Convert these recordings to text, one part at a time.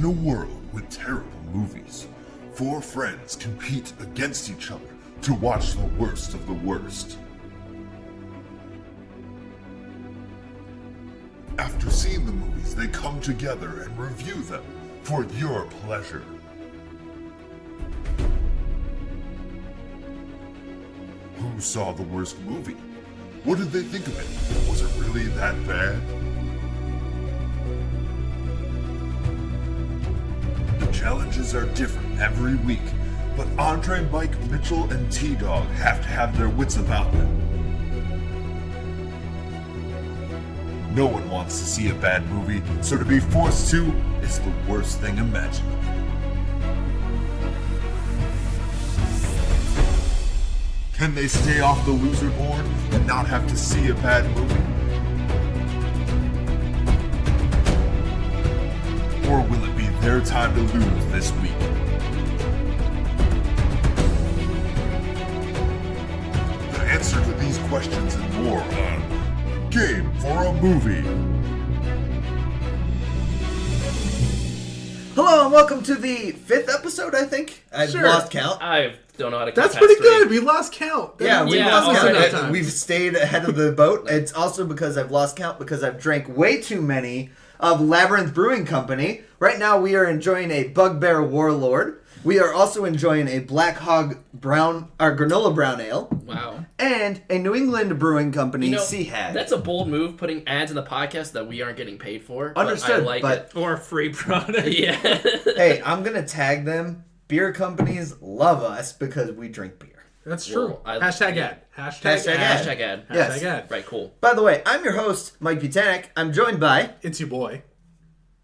In a world with terrible movies, four friends compete against each other to watch the worst of the worst. After seeing the movies, they come together and review them for your pleasure. Who saw the worst movie? What did they think of it? Was it really that bad? The challenges are different every week, but Andre, Mike, Mitchell, and T-Dawg have to have their wits about them. No one wants to see a bad movie, so to be forced to is the worst thing imaginable. Can they stay off the loser board and not have to see a bad movie? Or will it be their time to lose this week? The answer to these questions and more on Game for a Movie. Hello and welcome to the 5th episode, I think. I've Sure. lost count. I don't know how to count. That's past pretty three. good. We lost count. Yeah, we've Yeah, lost also count. enough times. We've stayed ahead of the boat. It's also because I've lost count because I've drank way too many of Labyrinth Brewing Company. Right now we are enjoying a Bugbear Warlord. We are also enjoying a Black Hog granola brown ale. Wow. And a New England Brewing Company Sea Hag. That's a bold move, putting ads in the podcast that we aren't getting paid for. Understood, But I like but- it. Or a free product. Yeah. Hey, I'm going to tag them. Beer companies love us because we drink beer. That's true. Well, Hashtag ad. Hashtag ad. Hashtag ad. Yes. Hashtag ad. Right, cool. By the way, I'm your host, Mike Butanek. I'm joined by... It's your boy.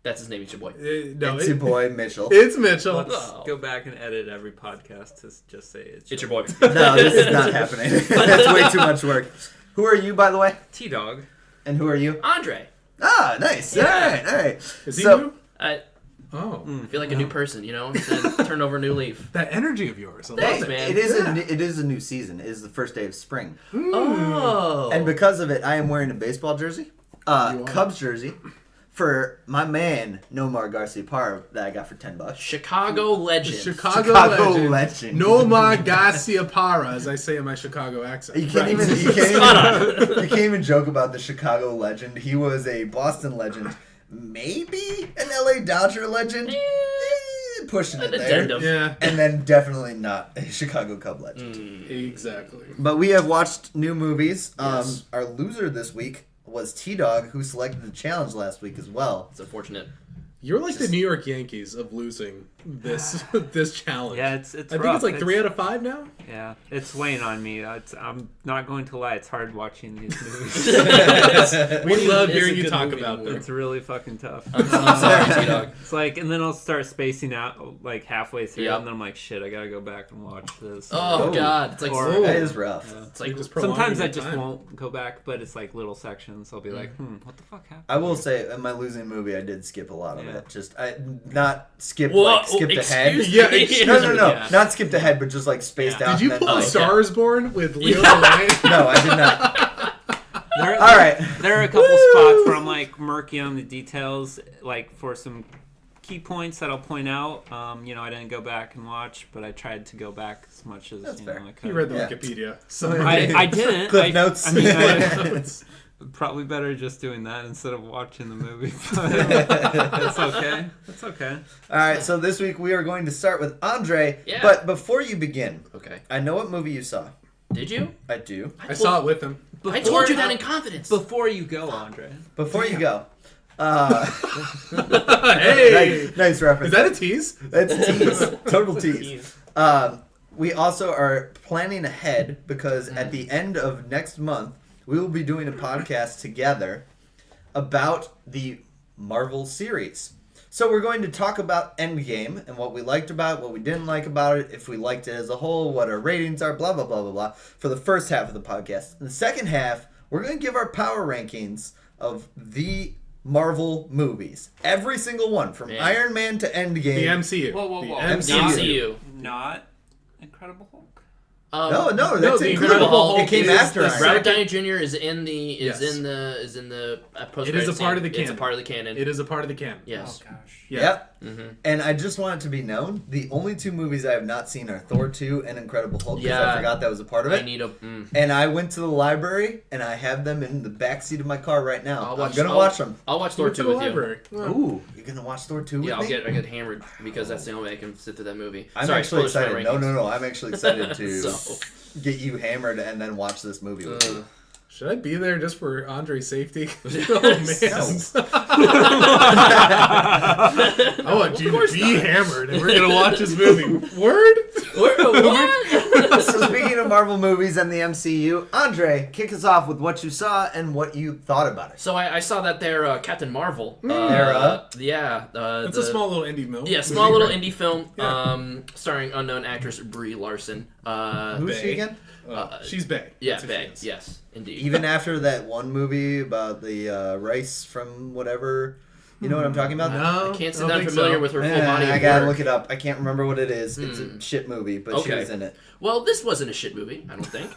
That's his name, it's your boy. No, it's your boy, Mitchell. It's Mitchell. Let's Oh. go back and edit every podcast to just say it's It's your boy. No, this is not happening. That's way too much work. Who are you, by the way? T-Dawg. And who are you? Andre. Ah, nice. Yeah. All right. Is he So- new? I Oh. feel like a new person, you know? Turn over a new leaf. That energy of yours. I love Thanks, it. man. It is Yeah. it is a new season. It is the first day of spring. Oh. And because of it, I am wearing a baseball jersey, You are? Cubs jersey, for my man, Nomar Garciaparra, that I got for $10. Chicago legend. Chicago legend. Nomar Garciaparra, as I say in my Chicago accent. You can't Right. you can't even joke about the Chicago legend. He was a Boston legend, maybe an LA Dodger legend, pushing it An there, addendum. Yeah, and then definitely not a Chicago Cub legend. exactly. But we have watched new movies. Yes. Our loser this week was T-Dawg, who selected the challenge last week as well. It's unfortunate. You're like the New York Yankees of losing this this challenge. Yeah, it's I think rough. it's like 3 out of 5 now. Yeah, it's weighing on me. I'm not going to lie. It's hard watching these movies. We love is hearing a you good talk movie about award. them. It's really fucking tough. I'm sorry, T-Dawg. It's like, and then I'll start spacing out like halfway through, Yep. and then I'm like, shit, I gotta go back and watch this. Oh, Oh. God. It's like, Or- That is rough. it's like Just prolonging Sometimes I your just time. won't go back, but it's like little sections. I'll be like, what the fuck happened? I will say, in my losing movie, I did skip a lot of Yeah. it. Just not skip Whoa, like skipped ahead. excuse Yeah, me. excuse No, Yeah. not skipped ahead, but just like spaced Yeah. out. Did you and pull then, a like, Star is Born with Leo Yeah. Lane? No, I did not. There, All right. There are a couple spots where I'm like murky on the details, like for some key points that I'll point out. I didn't go back and watch, but I tried to go back as much as That's fair. I could. You read the Yeah. Wikipedia. So I didn't. Cliff notes. I mean, probably better just doing that instead of watching the movie. But it's okay. It's okay. All right, so this week we are going to start with Andre. Yeah. But before you begin, Okay. I know what movie you saw. Did you? I do. I saw it with him. I told you that in confidence. Before you go, Andre. Before you go. Hey! Nice reference. Is that a tease? That's a tease. Total tease. We also are planning ahead because at the end of next month, we will be doing a podcast together about the Marvel series. So we're going to talk about Endgame and what we liked about it, what we didn't like about it, if we liked it as a whole, what our ratings are, blah, blah, blah, blah, blah, for the first half of the podcast. In the second half, we're going to give our power rankings of the Marvel movies. Every single one, from Man. Iron Man to Endgame. The MCU. Whoa, whoa, The whoa. MCU. Not Incredible Hulk. No, that's the Incredible Incredible Hulk. Hulk It came is after the Iron Robert Man. Downey Jr. is in the Yes. post. It is a part of the canon. It's a part of the canon. It is a part of the canon. Yes. Oh gosh. Yeah. Yep. Mm-hmm. And I just want it to be known, the only 2 movies I have not seen are Thor 2 and Incredible Hulk, because Yeah. I forgot that was a part of I it. need a. And I went to the library, and I have them in the backseat of my car right now. I'm going to I'll- watch them. I'll watch Thor 2 with you. Ooh, you're going to watch Thor 2 with Yeah, me? I get hammered because that's the only way I can sit through that movie. I'm Sorry, actually spoilers for my excited. No. rankings. I'm actually excited to So. get you hammered and then watch this movie with you. Should I be there just for Andre's safety? Oh man, I want you to be hammered, and we're gonna watch this movie. Word? What? So speaking of Marvel movies and the MCU, Andre, kick us off with what you saw and what you thought about it. So I saw that there, Captain Marvel. Yeah. It's a small little indie film. Yeah, small little indie film, Yeah. Starring unknown actress Brie Larson. Who's she Bae. again? She's Bae. Yeah, That's who she Bae. is. Yes, indeed. Even after that one movie about the rice from whatever, you know what I'm talking about? No, I can't say don't that I'm think familiar so. with her full body. I of gotta work. look it up. I can't remember what it is. It's a shit movie, but she Okay. was in it. Well, this wasn't a shit movie, I don't think.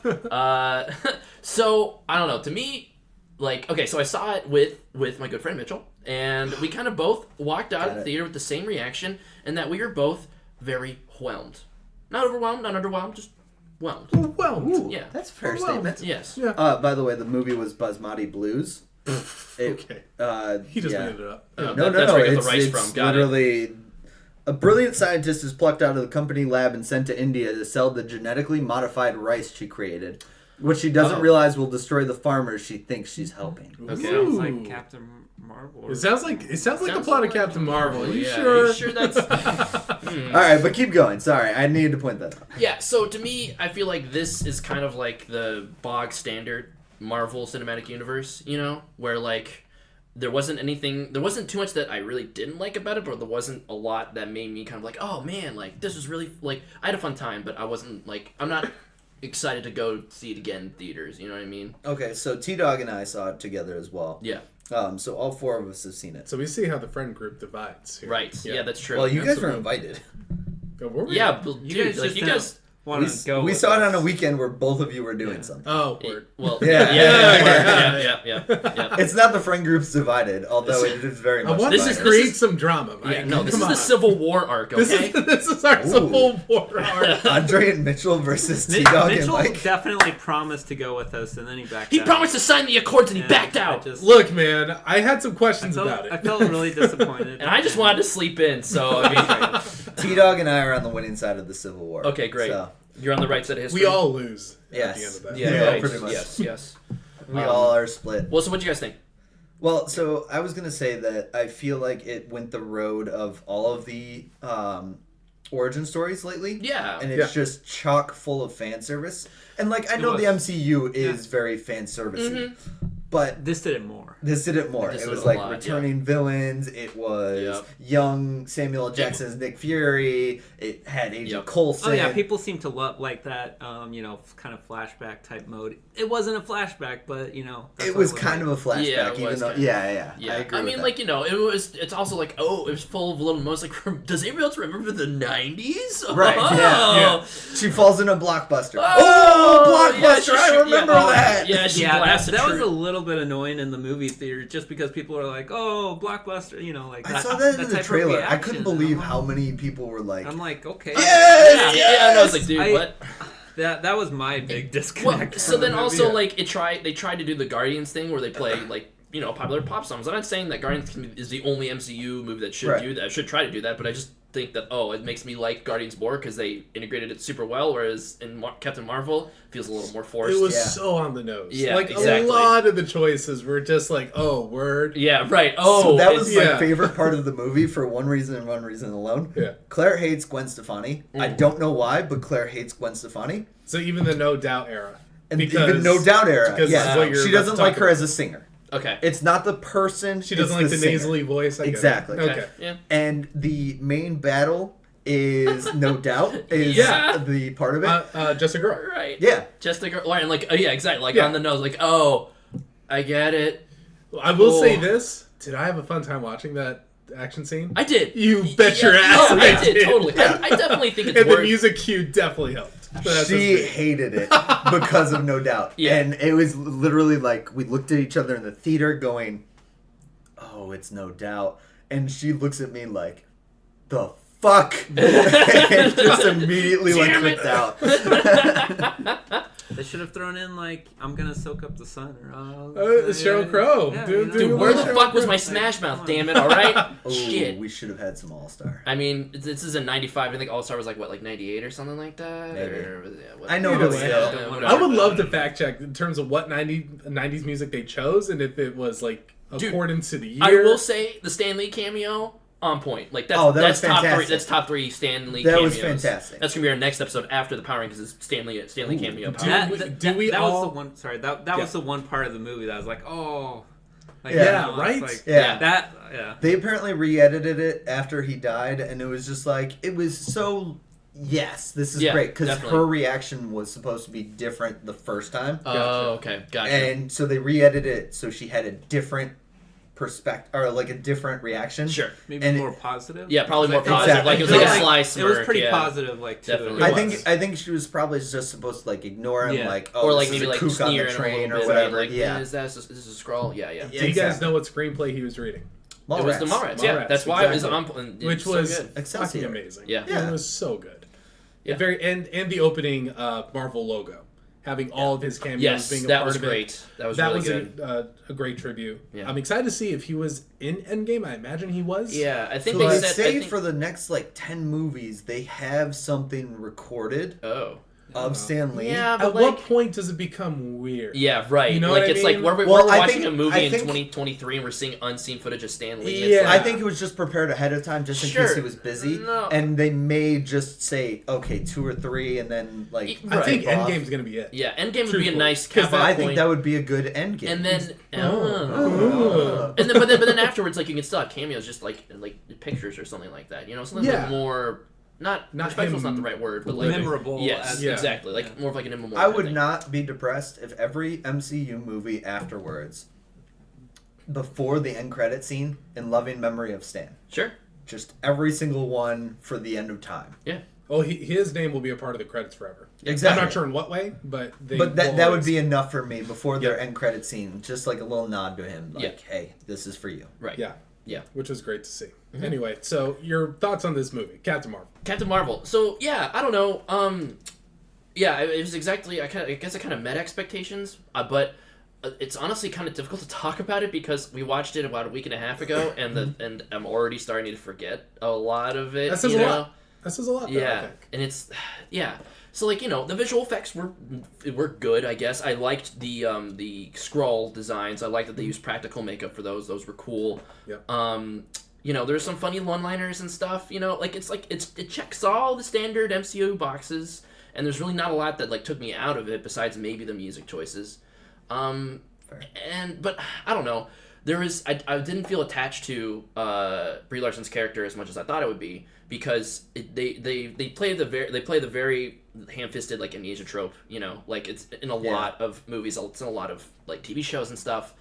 So I don't know. To me, like, okay, so I saw it with my good friend Mitchell, and we kind of both walked out of the theater with the same reaction, and that we were both very whelmed. Not overwhelmed, not underwhelmed, just whelmed. Well, Yeah. That's a fair Well, statement. Yes. yeah. By the way, the movie was Basmati Blues. Okay. He just made it up. Oh, No, that's where I get it's, the rice it's from. Got it. literally a brilliant scientist is plucked out of the company lab and sent to India to sell the genetically modified rice she created, which she doesn't realize will destroy the farmers she thinks she's helping. Okay. Sounds Ooh. like Captain Marvel. It sounds like the Sounds plot like of Captain Marvel. Are you Yeah, sure? Are you sure that's... All right, but keep going. Sorry, I needed to point that out. Yeah, so to me, I feel like this is kind of like the bog standard Marvel Cinematic Universe, you know? Where, like, there wasn't too much that I really didn't like about it, but there wasn't a lot that made me kind of like, oh man, like, this was really, like, I had a fun time, but I wasn't, like, I'm not excited to go see it again in theaters, you know what I mean? Okay, so T-Dawg and I saw it together as well. Yeah. So all 4 of us have seen it. So we see how the friend group divides. Here. Right. Yeah, that's true. Well, you guys were Absolutely. invited. Oh, were we? Yeah, but You dude, guys like, just you guys... want to go. We with saw it us. on a weekend where both of you were doing something. Oh, word. Well, Yeah. yeah. It's not the friend group's divided, although it is very I much want This to is- divided. create some drama, Mike. Yeah, no, this Come is the on. Civil War arc, okay? This is our Civil War arc. Andre and Mitchell versus T-Dawg and Mitchell Mike. definitely promised to go with us, and then he backed He out. promised to sign the Accords and he Yeah, backed I out. just- Look, man, I had some I questions felt, about it. I felt really disappointed. And I just wanted to sleep in, so I mean, T-Dawg and I are on the winning side of the Civil War. okay, great. So, You're on the right side of history. We all lose Yes. at the end of that. yeah, Yeah, right. pretty much. Yes. we all are split. Well, so what do you guys think? Well, so I was gonna say that I feel like it went the road of all of the origin stories lately. Yeah. And it's just chock full of fan service. And like I know the was. MCU is very fan servicey, but This did it more. this did it more. This It did was it a like lot, returning villains. It was Yep. young Samuel L. Jackson's Nick Fury. It had Agent Yep. Coulson. Oh yeah, people seem to love like that, kind of flashback type mode. It wasn't a flashback, but that's It what was kind of a flashback, Yeah, it even was though. kind of. Yeah. Yeah, I agree. I mean, with like that. it's also like, oh, it was full of little moments. Like, does anybody else remember the '90s? Right, Oh. yeah. She falls in a blockbuster. Oh, Blockbuster! yeah, she- I remember yeah, that. Yeah, she Yeah, blasted that was True- a little bit annoying in the movie theater, just because people are like, "Oh, blockbuster," like I saw that in the type of trailer. I reaction. couldn't believe how many people were like, I'm like, okay, Yes! Yeah, and I was like, dude, I- what? that was my big Well, disconnect. so from the then movie. also like they tried to do the Guardians thing where they play like popular pop songs. I'm not saying that Guardians is the only MCU movie that should Right. do that. Should try to do that, but I just think that it makes me like Guardians more because they integrated it super well. Whereas in Captain Marvel, it feels a little more forced. It was Yeah. so on the nose. Yeah, like exactly. a lot of the choices were just like, oh, word. Yeah, right. So Oh, that was my yeah. favorite part of the movie for one reason and one reason alone. Yeah. Claire hates Gwen Stefani. I don't know why, but Claire hates Gwen Stefani. So even the No Doubt era. And even No Doubt era. because Yeah, that's what you're she about doesn't to like talk her about. as a singer. okay. It's not the person. She doesn't it's like the singer. nasally voice. I get it. Exactly. Okay. Yeah. And the main battle is No Doubt is Yeah. the part of it. Just a girl. Right. Yeah. Just the girl, and like yeah, exactly, like Yeah. on the nose, like oh, I get it. I will Cool. say this. Did I have a fun time watching that action scene? I did. You bet your ass No, I I did did. totally. I definitely think it's And the worth. music cue definitely helped. She hated it because of No Doubt. Yeah. And it was literally like we looked at each other in the theater going, oh, it's No Doubt. And she looks at me like, the fuck? And just immediately like Damn it. clicked out. They should have thrown in like I'm gonna soak up the sun or Sheryl Crow. Yeah, Dude, you know? Dude, where the Sheryl fuck was Crow. my Smash Mouth? Damn it! All right. Oh, Shit. we should have had some All-Star. I mean, this is in '95. I think All Star was like what, like '98 or something like that. Maybe. I know, but Whatever. I would love to fact check in terms of what 90s music they chose and if it was like Dude, according to the year. I will say the Stan Lee cameo on point. Like that's Oh, that that's was top three. fantastic. That's top three Stan Lee. That cameos. was fantastic. That's gonna be our next episode after the Power Rankings. Is Stan Lee cameo. Power That- Rankings. That all- was the one. Sorry, that was the one part of the movie that I was like, oh, like, Yeah, it's right? Like, Yeah. that. Yeah. They apparently re-edited it after he died, and it was just like it was so. Yes, this is Yeah, great because definitely. her reaction was supposed to be different the first time, Oh, okay, gotcha. and so they re-edited it so she had a different perspective or like a different reaction. Sure. Maybe And more positive. Yeah, probably more Exactly. positive. Like it was like a sly It was smirk. pretty yeah. positive, like to Definitely. it. I It think was. I think she was probably just supposed to like ignore him, Yeah. like oh, Or this like is maybe a like kook on sneer the in a train little or bit, whatever. Like, Yeah, is this a scroll? Yeah, yeah. Do you guys exactly. know what screenplay he was reading? It was the Mallrats. Yeah, Mallrats, that's why it was exactly. on. Which so was good. fucking Excelsior. amazing. Yeah. Yeah. It was so good. Yeah. And the opening Marvel logo, having all of his cameos Yes, being a that part was of great. it. That was That really was good. a great tribute. Yeah. I'm excited to see if he was in Endgame. I imagine he was. Yeah, I think So they they said. say I think, for the next like 10 movies, they have something recorded oh. of Stan Lee. Yeah, At but what like. point does it become weird? Yeah, right. You know like what I it's like mean? we're Well, I watching think- a movie I in think- 2023 and we're seeing unseen footage of Stan Lee. Yeah. It's I like, think it was just prepared ahead of time, just in Sure. case he was busy, No. and they may just say, "Okay, 2 or 3," and then like. I think rip off. Endgame's gonna be it. yeah, Endgame would be a Truthfully. nice 'Cause cap that- I point. think that would be a good end game. And then, Oh. and then, but then afterwards, like you can still have cameos, just like pictures or something like that. You know, something Yeah. like more. Not respectful's him not the right word, but like memorable. Yes, as- Yeah. exactly. Like more of like an immemorial. I would thing. not be depressed if every MCU movie afterwards, before the end credit scene, in loving memory of Stan, Sure. just every single one for the end of time. Yeah. Oh, his name will be a part of the credits forever. Exactly. I'm not sure in what way, but But that would be enough for me before their Yeah. end credit scene, just like a little nod to him, like, "Hey, this is for you." Right. Yeah, Yeah. which was great to see. Mm-hmm. Anyway, so your thoughts on this movie, Captain Marvel? Captain Marvel. So yeah, I don't know. Yeah, it was exactly. I guess I kind of met expectations, but it's honestly kind of difficult to talk about it because we watched it about a week and a half ago, and I'm already starting to forget a lot of it. That says you a know? lot. That says a lot. Though, I Yeah, think. and it's yeah. So like the visual effects were good. I guess I liked the scroll designs. I liked that they used practical makeup for those. Those were cool. Yep. There's some funny one-liners and stuff. It checks all the standard MCU boxes, and there's really not a lot that like took me out of it besides maybe the music choices. But I don't know. I didn't feel attached to Brie Larson's character as much as I thought it would be because they play the very ham-fisted like amnesia trope. Like it's in a lot of movies. It's in a lot of like TV shows and stuff.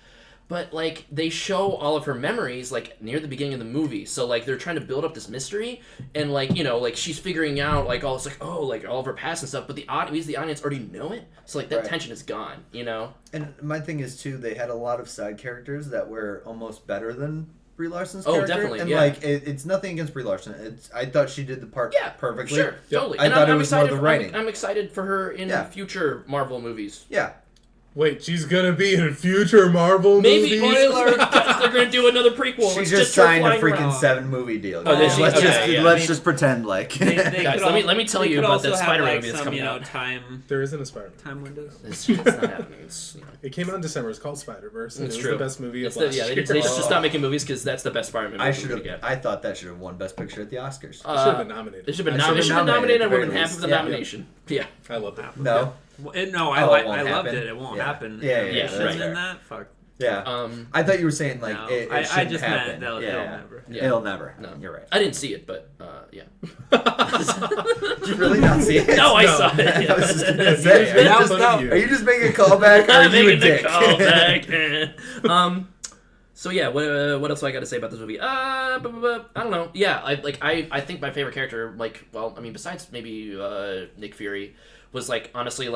But like they show all of her memories like near the beginning of the movie, so like they're trying to build up this mystery, and like like she's figuring out like all like all of her past and stuff. But the audience already know it, so like that Right. tension is gone. And my thing is too, they had a lot of side characters that were almost better than Brie Larson's Oh, character. definitely, And yeah. like it's nothing against Brie Larson. I thought she did the part Yeah, perfectly. Sure, totally. I And thought I'm it was more excited the writing. I'm excited for her in Yeah. future Marvel movies. Yeah. Wait, she's gonna be in future Marvel Maybe movies? spoiler. They're going to do another prequel. She It's just her signed a flying freaking around. 7-movie deal. Oh, did guys. she? Let's Okay, just yeah. let's just pretend like. They Guys, could let me tell they you could about also that have, Spider-Man like, movie that's some, coming you know, out. There isn't a Spider-Man. time windows. It's not happening. It's, It came out in December. It's called Spider-Verse. It's It was true. the best movie It's of last they year. just stop making movies because that's the best Spider-Man movie I we're should gonna have. get. I thought that should have won Best Picture at the Oscars. It should have been nominated. It should have been I should've nominated. I nominated would have at been the half of the very least. nomination. Yeah. I love it. No. No, Oh, I it won't loved happen? it. It won't Yeah. happen. Yeah, yeah, She's right. in that. Fuck. Yeah. I thought you were saying like No, it I shouldn't just happen. meant it'll never. Yeah. It'll never. No. You're right. I didn't see it, but yeah. Did you really not see it? No, I No. saw it. I was just gonna say. Are you, That was just, that- are you just making a callback, or are I'm you a making the dick? callback. So yeah, what else do I got to say about this movie? I don't know. Yeah, I think my favorite character, besides maybe Nick Fury, was honestly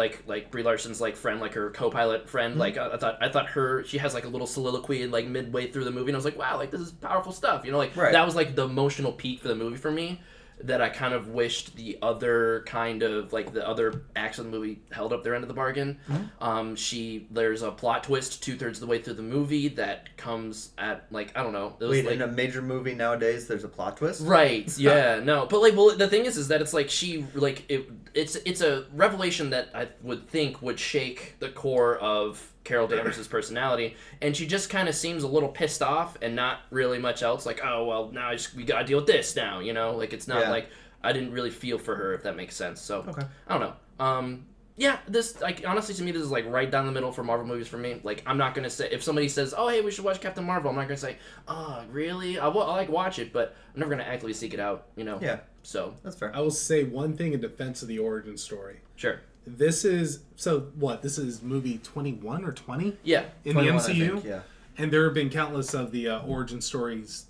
Brie Larson's friend, her co-pilot friend. Mm-hmm. I thought she has a little soliloquy midway through the movie, and I was like, wow, this is powerful stuff. Right. That was the emotional peak for the movie for me. That I kind of wished the other kind of the other acts of the movie held up their end of the bargain. Mm-hmm. There's a plot twist 2/3 of the way through the movie that comes at I don't know. It was in a major movie nowadays, there's a plot twist. Right? Yeah. No. But the thing is that it's a revelation that I would think would shake the core of Carol Danvers' personality, and she just kind of seems a little pissed off and not really much else. Oh well, now we gotta deal with this now. It's not I didn't really feel for her, if that makes sense. So okay. I don't know. Yeah, this honestly to me this is right down the middle for Marvel movies for me. I'm not gonna say if somebody says, "Oh hey, we should watch Captain Marvel," I'm not gonna say, "Oh really?" I'll watch it, but I'm never gonna actively seek it out. Yeah. So that's fair. I will say one thing in defense of the origin story. Sure. This is This is movie 21 or 20? Yeah. In the 21, MCU? I think, yeah. And there have been countless of the origin stories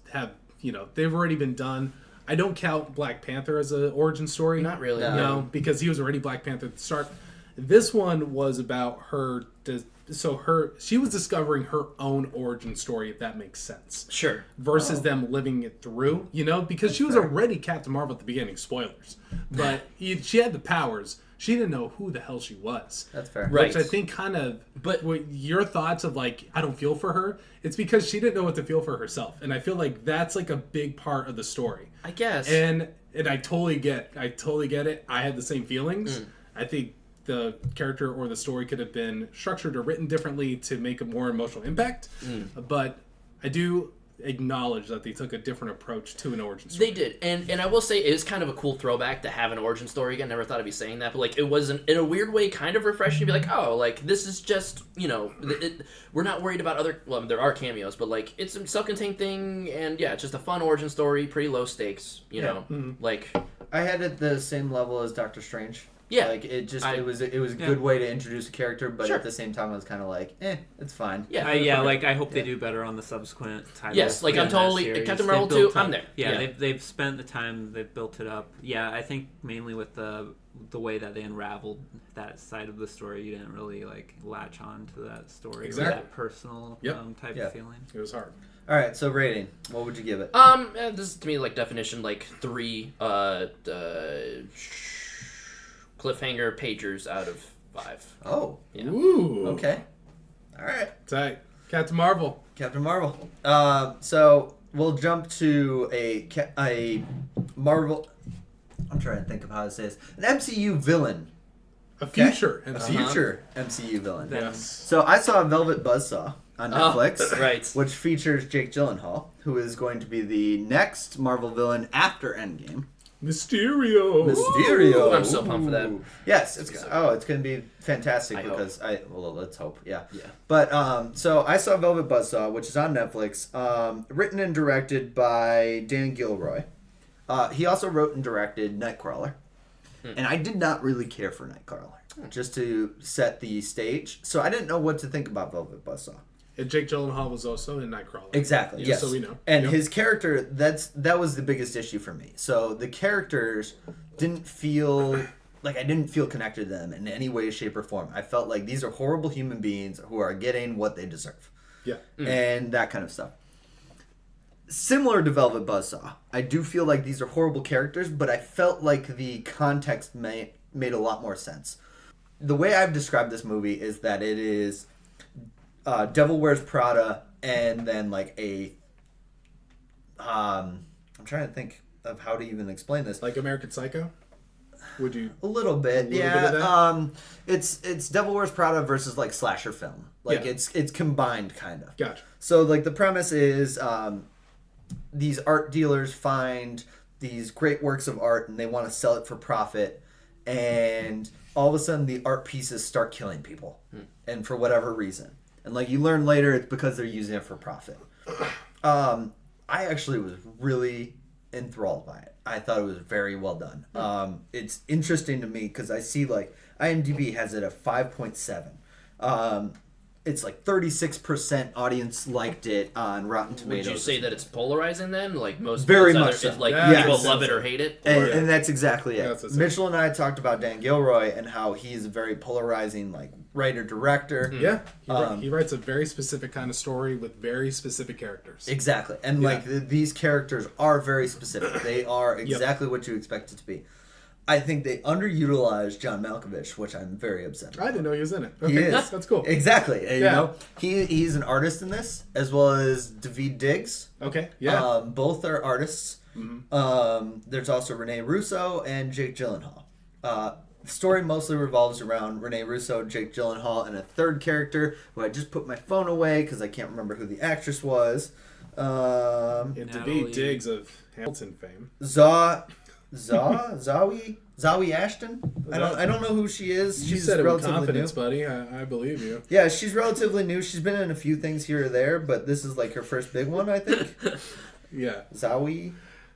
they've already been done. I don't count Black Panther as an origin story. Not really. No, because he was already Black Panther at the start. This one was about her. She was discovering her own origin story, if that makes sense. Sure. Versus them living it through, because she was already Captain Marvel at the beginning. Spoilers, but she had the powers. She didn't know who the hell she was. That's fair. Right. Which I think kind of... But your thoughts of, I don't feel for her, it's because she didn't know what to feel for herself. And I feel like that's, a big part of the story. I guess. And I totally get it. I had the same feelings. I think the character or the story could have been structured or written differently to make a more emotional impact. But I do acknowledge that they took a different approach to an origin story. They did, and I will say it is kind of a cool throwback to have an origin story again. Never thought I'd be saying that, but it was in a weird way kind of refreshing to be this is just we're not worried about other. Well, there are cameos, but it's a self-contained thing, and yeah, it's just a fun origin story, pretty low stakes. I had it the same level as Doctor Strange. Yeah, it was a good way to introduce a character, but Sure. at the same time, I was kind of it's fine. Yeah, I hope they do better on the subsequent titles. Yes, I'm totally series. Captain Marvel 2. I'm there. Yeah, they've spent the time, they've built it up. Yeah, I think mainly with the way that they unraveled that side of the story, you didn't really latch on to that story, Exactly. or that personal type of feeling. It was hard. All right, so rating. What would you give it? This is to me definition 3 cliffhanger pagers out of 5. Oh. Yeah. Ooh. Okay. All right. Tight. Captain Marvel. Captain Marvel. So we'll jump to a Marvel. I'm trying to think of how to say this. An MCU villain. A future A MCU. future MCU villain. Yes. So I saw Velvet Buzzsaw on Netflix, right. which features Jake Gyllenhaal, who is going to be the next Marvel villain after Endgame. Mysterio. Mysterio. I'm so pumped for that. Yes, it's going to be fantastic let's hope. Yeah. But so I saw Velvet Buzzsaw, which is on Netflix, written and directed by Dan Gilroy. He also wrote and directed Nightcrawler. And I did not really care for Nightcrawler, just to set the stage. So I didn't know what to think about Velvet Buzzsaw. And Jake Gyllenhaal was also in Nightcrawler. Exactly. Yes. So we know. And his character, that was the biggest issue for me. So the characters didn't feel I didn't feel connected to them in any way, shape, or form. I felt like these are horrible human beings who are getting what they deserve. Yeah. And that kind of stuff. Similar to Velvet Buzzsaw, I do feel like these are horrible characters, but I felt like the context made a lot more sense. The way I've described this movie is that it is Devil Wears Prada, and then I'm trying to think of how to even explain this. Like American Psycho? Would you? A little bit, bit of that? It's Devil Wears Prada versus slasher film. It's combined kind of. Gotcha. So the premise is these art dealers find these great works of art and they want to sell it for profit, and all of a sudden the art pieces start killing people, and for whatever reason. And you learn later, it's because they're using it for profit. I actually was really enthralled by it. I thought it was very well done. It's interesting to me because I see IMDb has it at 5.7. it's like 36% audience liked it on Rotten Tomatoes. Would you say that it's polarizing then? Like most Very it's much either, so. it's like Yeah, people yes. love it or hate it? And, Or, and that's exactly it. That's what's Mitchell and I talked about Dan Gilroy and how he's a very polarizing like writer-director. Yeah, he Um, writes a very specific kind of story with very specific characters. Exactly. And Yeah. like these characters are very specific. They are exactly what you expect it to be. I think they underutilized John Malkovich, which I'm very upset about. I didn't know he was in it. He Okay, is. that's cool. Exactly. And, Yeah. You know, he's an artist in this, as well as David Diggs. Okay, yeah. Both are artists. There's also Rene Russo and Jake Gyllenhaal. The story mostly revolves around Rene Russo, Jake Gyllenhaal, and a third character who I just put my phone away because I can't remember who the actress was. And Natalie- David Diggs of Hamilton fame. Zawi Ashton. I don't know who she is. You She's said it with relatively confidence, new. buddy. I believe you. Yeah, she's relatively new. She's been in a few things here or there, but this is like her first big one, I think. Yeah. Zawi.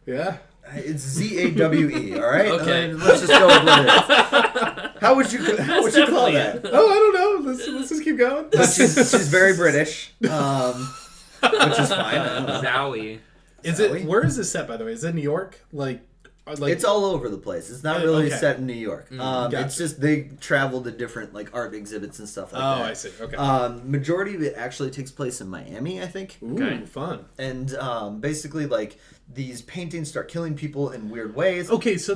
Yeah. It's Zawe, all right? Okay. Let's just go with what it is. How would you call definitely that? Oh, I don't know. Let's just keep going. She's very British, which is fine. I don't know. Zowie. Is Zowie? it? Where is this set, by the way? Is it New York? Like It's all over the place. It's not really Okay. set in New York. Gotcha. It's just they travel to different like art exhibits and stuff like that. Oh, I see. Okay. Majority of it actually takes place in Miami, I think. Ooh, okay. fun. And basically, like these paintings start killing people in weird ways. Okay, so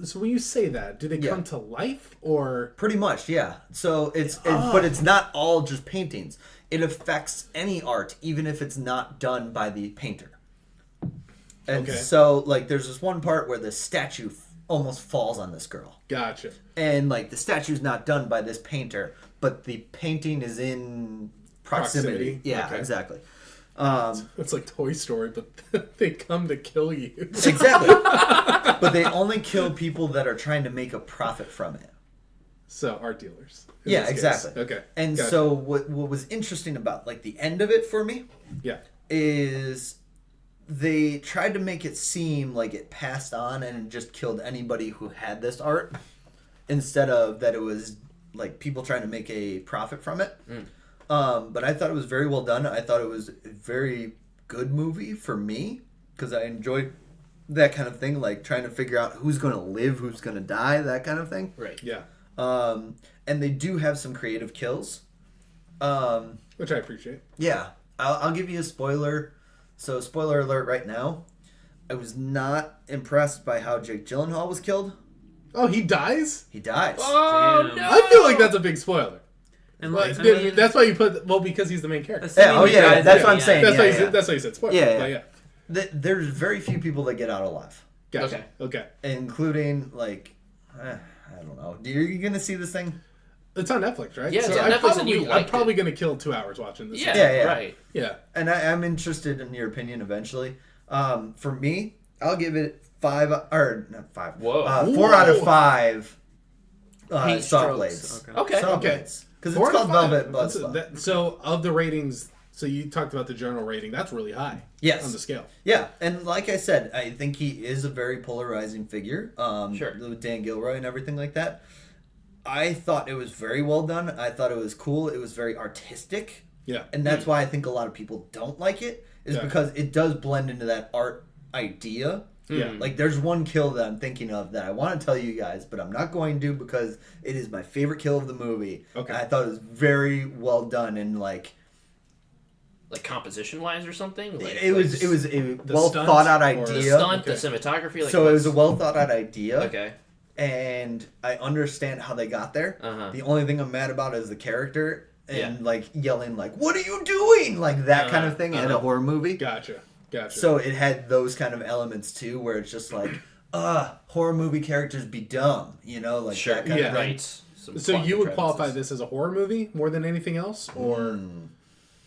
so when you say that, do they Yeah. come to life or? Pretty much, yeah. So but it's not all just paintings. It affects any art, even if it's not done by the painter. And Okay. so, like, there's this one part where the statue almost falls on this girl. Gotcha. And, like, the statue's not done by this painter, but the painting is in proximity. Proximity, Yeah, okay. exactly. It's like Toy Story, but they come to kill you. Exactly. But they only kill people that are trying to make a profit from it. So art dealers. in Yeah, this case. exactly. Okay. And Gotcha. so what was interesting about, like, the end of it for me Yeah. is they tried to make it seem like it passed on and it just killed anybody who had this art instead of that it was like people trying to make a profit from it. But I thought it was very well done. I thought it was a very good movie for me because I enjoyed that kind of thing, like trying to figure out who's going to live, who's going to die, that kind of thing. Right. Yeah. And they do have some creative kills. Which I appreciate. Yeah, I'll give you a spoiler. So, spoiler alert right now. I was not impressed by how Jake Gyllenhaal was killed. Oh, he dies? He dies. Oh, Damn. no. I feel like that's a big spoiler. And Well, like, I mean, that's why you put because he's the main character. assuming Yeah, oh, he yeah, dies that's at what I'm the saying. end. That's why you said spoiler. Yeah, But yeah. There's very few people that get out alive, Gotcha. Okay. including, like, I don't know. Are you going to see this thing? It's on Netflix, right? Yeah, it's on I'm Netflix and you I'm liked probably going to kill 2 hours watching this. Yeah, Yeah. right. Yeah. And I'm interested in your opinion eventually. For me, I'll give it 4 out of 5 Paint saw strokes. blades. Okay. Okay. Saw Okay. blades. Because it's 4 out of called 5. Velvet That's Buzzsaw. So of the ratings, so you talked about the general rating. That's really high. Yes. On the scale. Yeah, and like I said, I think he is a very polarizing figure. Sure. With Dan Gilroy and everything like that. I thought it was very well done. I thought it was cool. It was very artistic. Yeah. And that's why I think a lot of people don't like it, is Yeah. because it does blend into that art idea. Yeah. Like, there's one kill that I'm thinking of that I want to tell you guys, but I'm not going to because it is my favorite kill of the movie. Okay. And I thought it was very well done and, like, Like composition wise or something? Like, it was a The well stunts thought out or- the idea. stunt, Okay. the cinematography. Like So it was a what's- well thought out idea. Okay. And I understand how they got there. Uh-huh. The only thing I'm mad about is the character and Yeah. like yelling like, "What are you doing?" Like that kind of thing in a horror movie. Gotcha. So it had those kind of elements too, where it's just like, horror movie characters be dumb, you know, like Sure. that kind Yeah. of thing. Right. Some So plot you would qualify contrivances. this as a horror movie more than anything else, or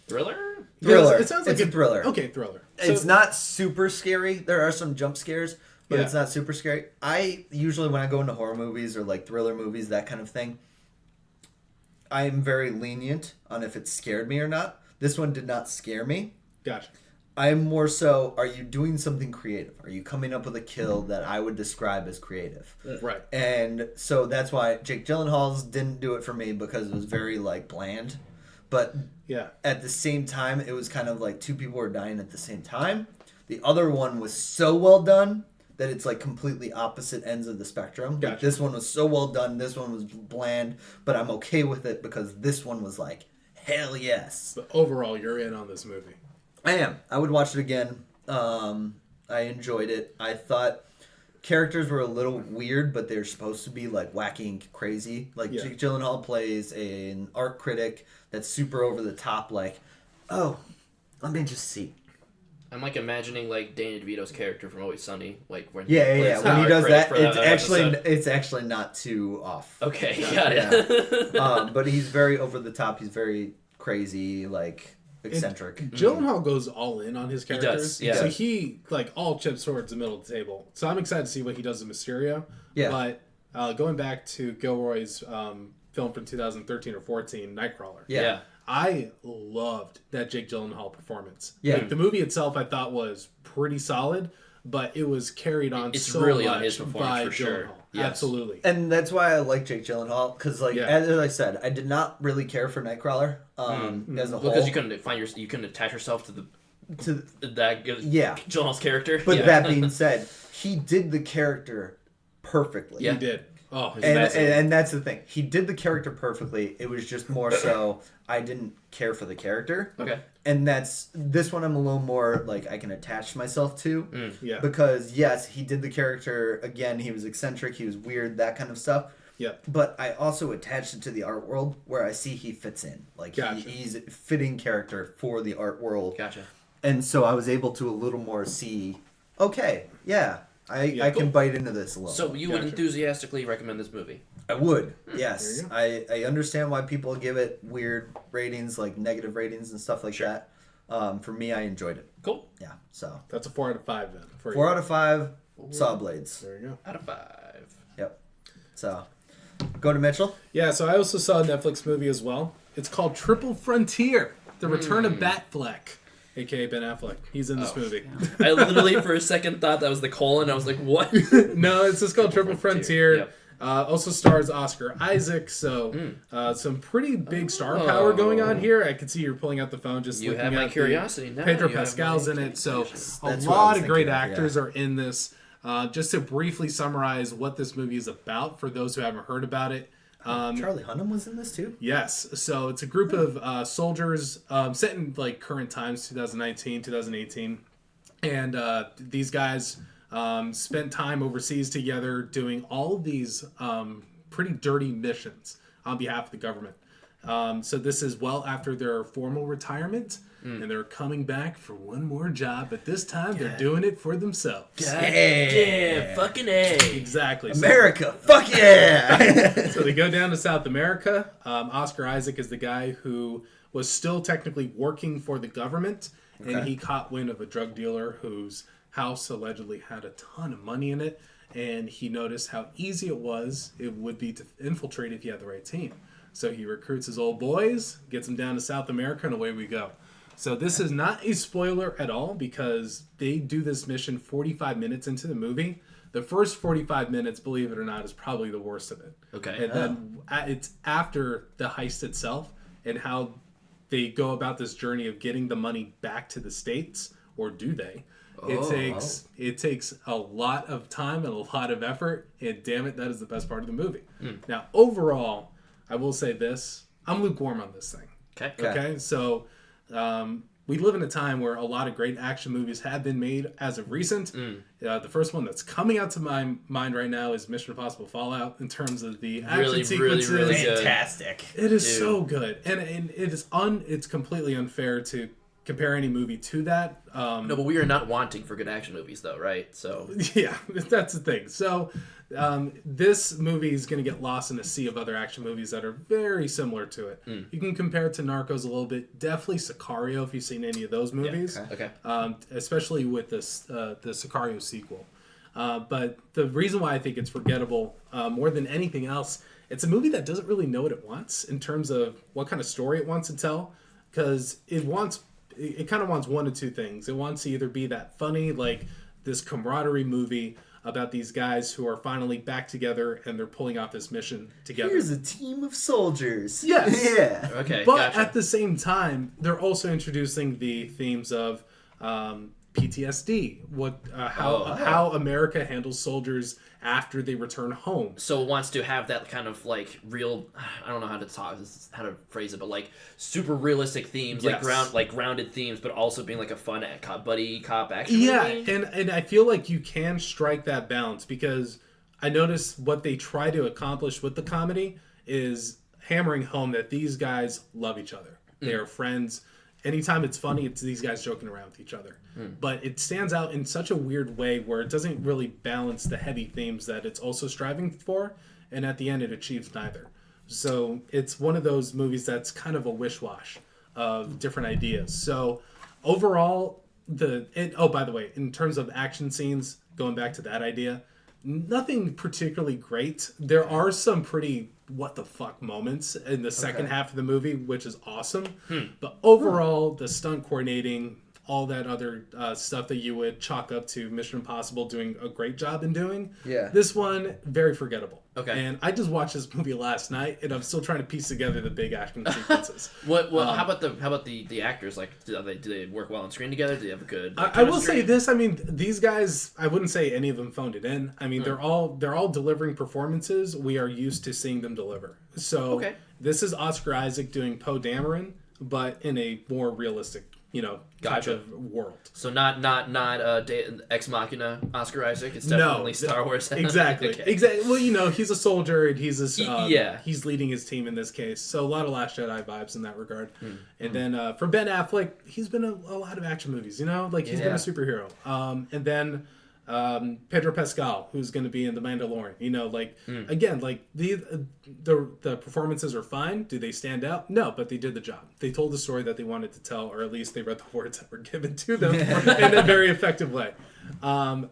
Thriller? Thriller. It sounds like It's a thriller. Okay, thriller. It's So- not super scary. There are some jump scares, but Yeah. it's not super scary. I usually, when I go into horror movies or like thriller movies, that kind of thing, I'm very lenient on if it scared me or not. This one did not scare me. Gotcha. I'm more so, are you doing something creative? Are you coming up with a kill that I would describe as creative? Right. And so that's why Jake Gyllenhaal's didn't do it for me because it was very like bland. but Yeah. at the same time, it was kind of like two people were dying at the same time. The other one was so well done that it's like completely opposite ends of the spectrum. Like, Gotcha. this one was so well done, this one was bland, but I'm okay with it because this one was like, hell yes. But overall, you're in on this movie. I am. I would watch it again. I enjoyed it. I thought characters were a little weird, but they're supposed to be like wacky and crazy. Like Yeah. Jake Gyllenhaal plays an art critic that's super over the top. Like, oh, let me just see. I'm like imagining like Danny DeVito's character from Always Sunny, like when Yeah. plays When he art does critic that, for it's episode. actually not too off. Okay, got it. But he's very over the top. He's very crazy, like eccentric. Gyllenhaal goes all in on his characters. does, yeah. So he, like, all chips towards the middle of the table. So I'm excited to see what he does with Mysterio. Yeah. But going back to Gilroy's film from 2013 or 14, Nightcrawler. Yeah. I loved that Jake Gyllenhaal performance. Yeah. Like, the movie itself I thought was pretty solid, but it was carried on It's so really much on his performance by for sure. Gyllenhaal. Yes. Absolutely. And that's why I like Jake Gyllenhaal, because like Yeah. as I said, I did not really care for Nightcrawler as a whole. Because you couldn't attach yourself to that Yeah. Gyllenhaal's character. But yeah. that being said, he did the character perfectly. Yeah. He did. Oh, And that's the thing. He did the character perfectly. It was just more so I didn't care for the character. Okay. And that's this one I'm a little more like I can attach myself to. yeah. Because yes, he did the character again, he was eccentric, he was weird, that kind of stuff. Yeah. But I also attached it to the art world where I see he fits in. Like Gotcha. he's a fitting character for the art world. Gotcha. And so I was able to a little more see, okay, yeah, I cool. can bite into this a little. So you would Gotcha. enthusiastically recommend this movie? I would, There yes. you go. I understand why people give it weird ratings, like negative ratings and stuff like that. For me, I enjoyed it. Cool. Yeah, so That's a 4 out of 5 then. For 4 you. out of 5 saw blades. There you go. Out of 5. Yep. So go to Mitchell. Yeah, so I also saw a Netflix movie as well. It's called Triple Frontier: The Return of Batfleck, aka Ben Affleck. He's in this movie. I literally for a second thought that was the colon. I was like, what? No, it's just called Triple Frontier. Yep. Also stars Oscar Isaac, so some pretty big star power going on here. I can see you're pulling out the phone just You looking have my at curiosity now. Pedro You have Pascal's my in it, so That's a what I was lot of thinking great of, actors yeah. are in this. Just to briefly summarize what this movie is about for those who haven't heard about it. Charlie Hunnam was in this too. Yes, so it's a group of soldiers set in like current times, 2019, 2018, and these guys spent time overseas together doing all of these pretty dirty missions on behalf of the government. So this is well after their formal retirement, and they're coming back for one more job, but this time they're doing it for themselves. Yeah, fucking A. Exactly. So- America, fuck yeah! So they go down to South America. Oscar Isaac is the guy who was still technically working for the government, and he caught wind of a drug dealer whose house allegedly had a ton of money in it, and he noticed how easy it would be to infiltrate if you had the right team. So he recruits his old boys, gets them down to South America, and away we go. So this is not a spoiler at all because they do this mission 45 minutes into the movie. The first 45 minutes, believe it or not, is probably the worst of it. Okay. And then it's after the heist itself and how they go about this journey of getting the money back to the States, or do they? It takes a lot of time and a lot of effort, and damn it, that is the best part of the movie. Now, overall, I will say this. I'm lukewarm on this thing. Okay? So we live in a time where a lot of great action movies have been made as of recent. The first one that's coming out to my mind right now is Mission Impossible Fallout in terms of the action sequences. really good. Fantastic. It is so good. And it is it's completely unfair to compare any movie to that. No, but we are not wanting for good action movies, though, right? So Yeah, that's the thing. So this movie is going to get lost in a sea of other action movies that are very similar to it. You can compare it to Narcos a little bit. Definitely Sicario, if you've seen any of those movies. okay. Especially with this the Sicario sequel. But the reason why I think it's forgettable more than anything else, it's a movie that doesn't really know what it wants in terms of what kind of story it wants to tell, because it kind of wants one of two things. It wants to either be that funny, like this camaraderie movie about these guys who are finally back together and they're pulling off this mission together. Here's a team of soldiers. Yes. Yeah. Okay, But gotcha. at the same time, they're also introducing the themes of PTSD, how America handles soldiers after they return home. So it wants to have that kind of like real, I don't know how to phrase it, but like super realistic themes, Yes. like grounded themes, but also being like a fun buddy cop action Yeah, movie. and I feel like you can strike that balance because I notice what they try to accomplish with the comedy is hammering home that these guys love each other. They are friends. Anytime it's funny, it's these guys joking around with each other. But it stands out in such a weird way where it doesn't really balance the heavy themes that it's also striving for, and at the end it achieves neither. So it's one of those movies that's kind of a wish-wash of different ideas. So overall, by the way, in terms of action scenes, going back to that idea, nothing particularly great. There are some pretty what the fuck moments in the second half of the movie, which is awesome. But overall, the stunt coordinating, all that other stuff that you would chalk up to Mission Impossible doing a great job in doing. Yeah. This one, very forgettable. Okay. And I just watched this movie last night, and I'm still trying to piece together the big action sequences. How about the actors? Like, do they work well on screen together? Do they have a good? I will say this. I mean, these guys. I wouldn't say any of them phoned it in. I mean, they're all delivering performances we are used to seeing them deliver. So this is Oscar Isaac doing Poe Dameron, but in a more realistic, type of world. So not Ex Machina Oscar Isaac. It's definitely Star Wars. Exactly. Okay. Exactly. Well, he's a soldier and he's this. Yeah. He's leading his team in this case. So a lot of Last Jedi vibes in that regard. And then for Ben Affleck, he's been a lot of action movies. He's been a superhero. And then Pedro Pascal, who's going to be in The Mandalorian. Again, the performances are fine. Do they stand out? No, but they did the job. They told the story that they wanted to tell, or at least they read the words that were given to them in a very effective way.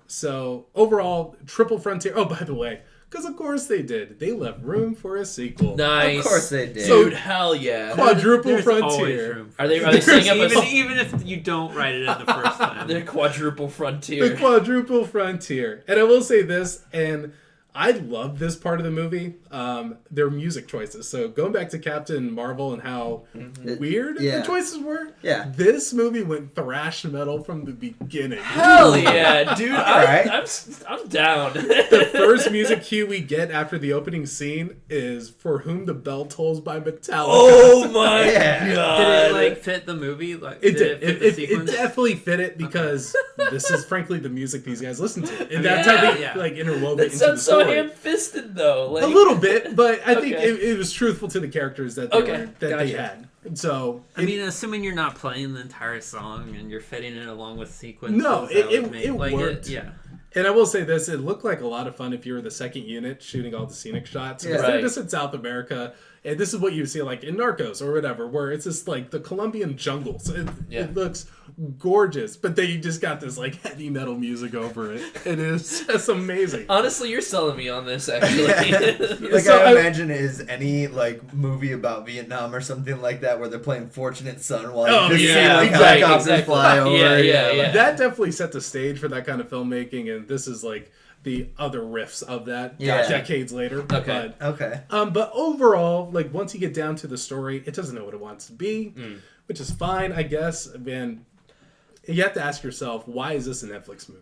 So overall, Triple Frontier. Oh, by the way, because of course they did. They left room for a sequel. Nice. Of course they did. Dude, hell yeah. Quadruple There's always Frontier. room. Are they setting up Even if you don't write it in the first time. They're Quadruple Frontier. The Quadruple Frontier. And I will say this, and I love this part of the movie, their music choices. So going back to Captain Marvel and how weird the choices were, this movie went thrash metal from the beginning. Hell yeah, dude! Alright. I'm down. The first music cue we get after the opening scene is "For Whom the Bell Tolls" by Metallica. Oh my Yeah. god! Did it fit the movie? It did. fit the It sequence? definitely fit it because this is frankly the music these guys listen to, and that's how they interwove it That into the sounds so story. ham-fisted though. Like, A little bit, but I think Okay. it was truthful to the characters that they gotcha. had. So I mean, assuming you're not playing the entire song and you're fitting it along with sequences. No, that it would make, worked. yeah. and I will say this: it looked like a lot of fun if you were the second unit shooting all the scenic shots. Because Yeah. they're Right. just in South America, and this is what you see like in Narcos or whatever, where it's just like the Colombian jungles. It looks gorgeous, but they just got this like heavy metal music over it. It is just amazing. honestly, you're selling me on this. Actually, Like So I I- imagine it is any like movie about Vietnam or something like that where they're playing Fortunate Son while you just see like exactly, helicopters exactly. fly over. Yeah. That definitely set the stage for that kind of filmmaking, and this is like the other riffs of that Yeah. decades later. Okay. Okay. But overall, like once you get down to the story, it doesn't know what it wants to be, which is fine, I guess. And you have to ask yourself, why is this a Netflix movie?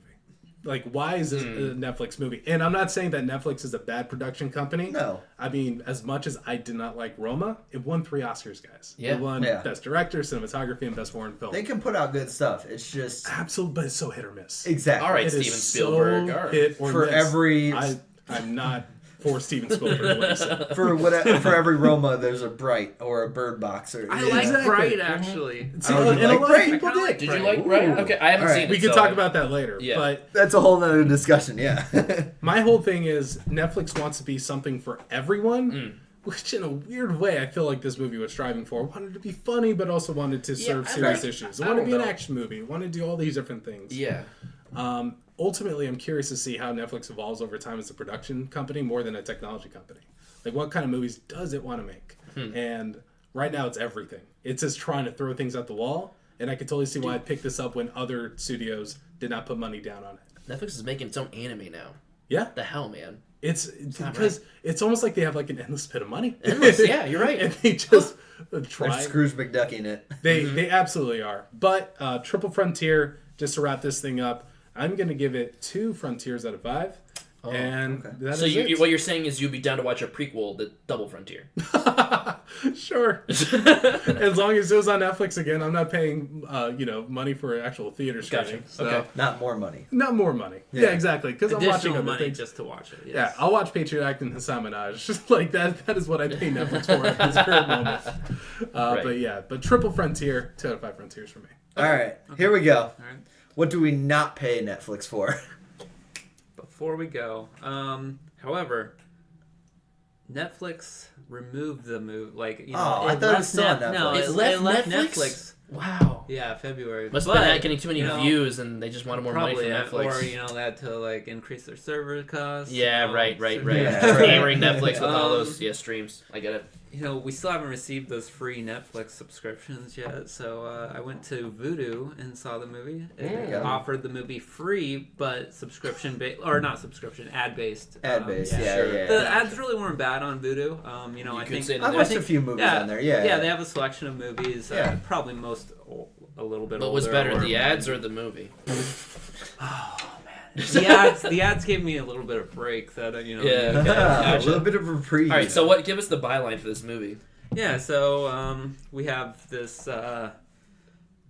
Like, why is this a Netflix movie? And I'm not saying that Netflix is a bad production company. No. I mean, as much as I did not like Roma, it won 3 Oscars, guys. Yeah. It won Yeah. Best Director, Cinematography, and Best Foreign Film. They can put out good stuff. It's just Absolutely, but it's so hit or miss. exactly. All right, It is Steven Spielberg. so all right. hit or For miss. every- I'm not for Steven Spielberg. What you said. For every Roma, there's a Bright or a Bird Box or I you know. like Exactly. Bright, actually. See, Oh, and you a like lot Bright? of people I kinda did. like Did you Right. like Bright? Okay, I haven't All right. seen it. We could so talk about that later. Yeah. But That's a whole nother discussion. Yeah. my whole thing is Netflix wants to be something for everyone, which in a weird way I feel like this movie was striving for. It wanted to be funny, but also wanted to serve serious issues. It I wanted to don't be an know. action movie. It wanted to do all these different things. Yeah. Ultimately, I'm curious to see how Netflix evolves over time as a production company more than a technology company. Like, what kind of movies does it want to make? And right now, it's everything. It's just trying to throw things at the wall. And I can totally see why I picked this up when other studios did not put money down on it. Netflix is making its own anime now. Yeah. The hell, man. It's not because it's almost like they have like an endless pit of money. Endless, yeah, you're right. And they just They're try. Scrooge McDucking it. They absolutely are. But Triple Frontier, just to wrap this thing up, I'm going to give it 2 Frontiers out of 5. And okay. that So is it. what you're saying is you'd be down to watch a prequel, the Double Frontier. Sure. As long as it was on Netflix again, I'm not paying money for actual theater screening. Gotcha. So Okay. Not more money. not more money. Yeah. Yeah, exactly. Because I'm watching Additional other money things. just to watch it. Yes. Yeah, I'll watch Patriot Act and Hassan Minaj. Like that is what I pay Netflix for at this current moment. Right. But Triple Frontier, 2 out of 5 Frontiers for me. All right, here we go. All right. What do we not pay Netflix for? Before we go, however, Netflix removed the movie. Oh, I thought it was still on Netflix. No, It it left left Netflix? Netflix. Wow. Yeah, February. Must have been not getting too many views, and they just wanted more money from Probably, Netflix. or they had to increase their server costs. Yeah, right. Yeah, Hammering Netflix with all those streams. I get it. We still haven't received those free Netflix subscriptions yet, so I went to Vudu and saw the movie. It Yeah. offered the movie free, but subscription based, or not subscription, ad based. Ad-based, yeah, sure. yeah. The ads really weren't bad on Vudu. I could think say that I've they're- watched a few movies on there. Yeah, yeah, they have a selection of movies. Yeah. Probably most a little bit. What was older better, or- the ads or the movie? The ads gave me a little bit of break that Yeah. a Gotcha. little bit of reprieve. All right, so give us the byline for this movie. Yeah, so we have this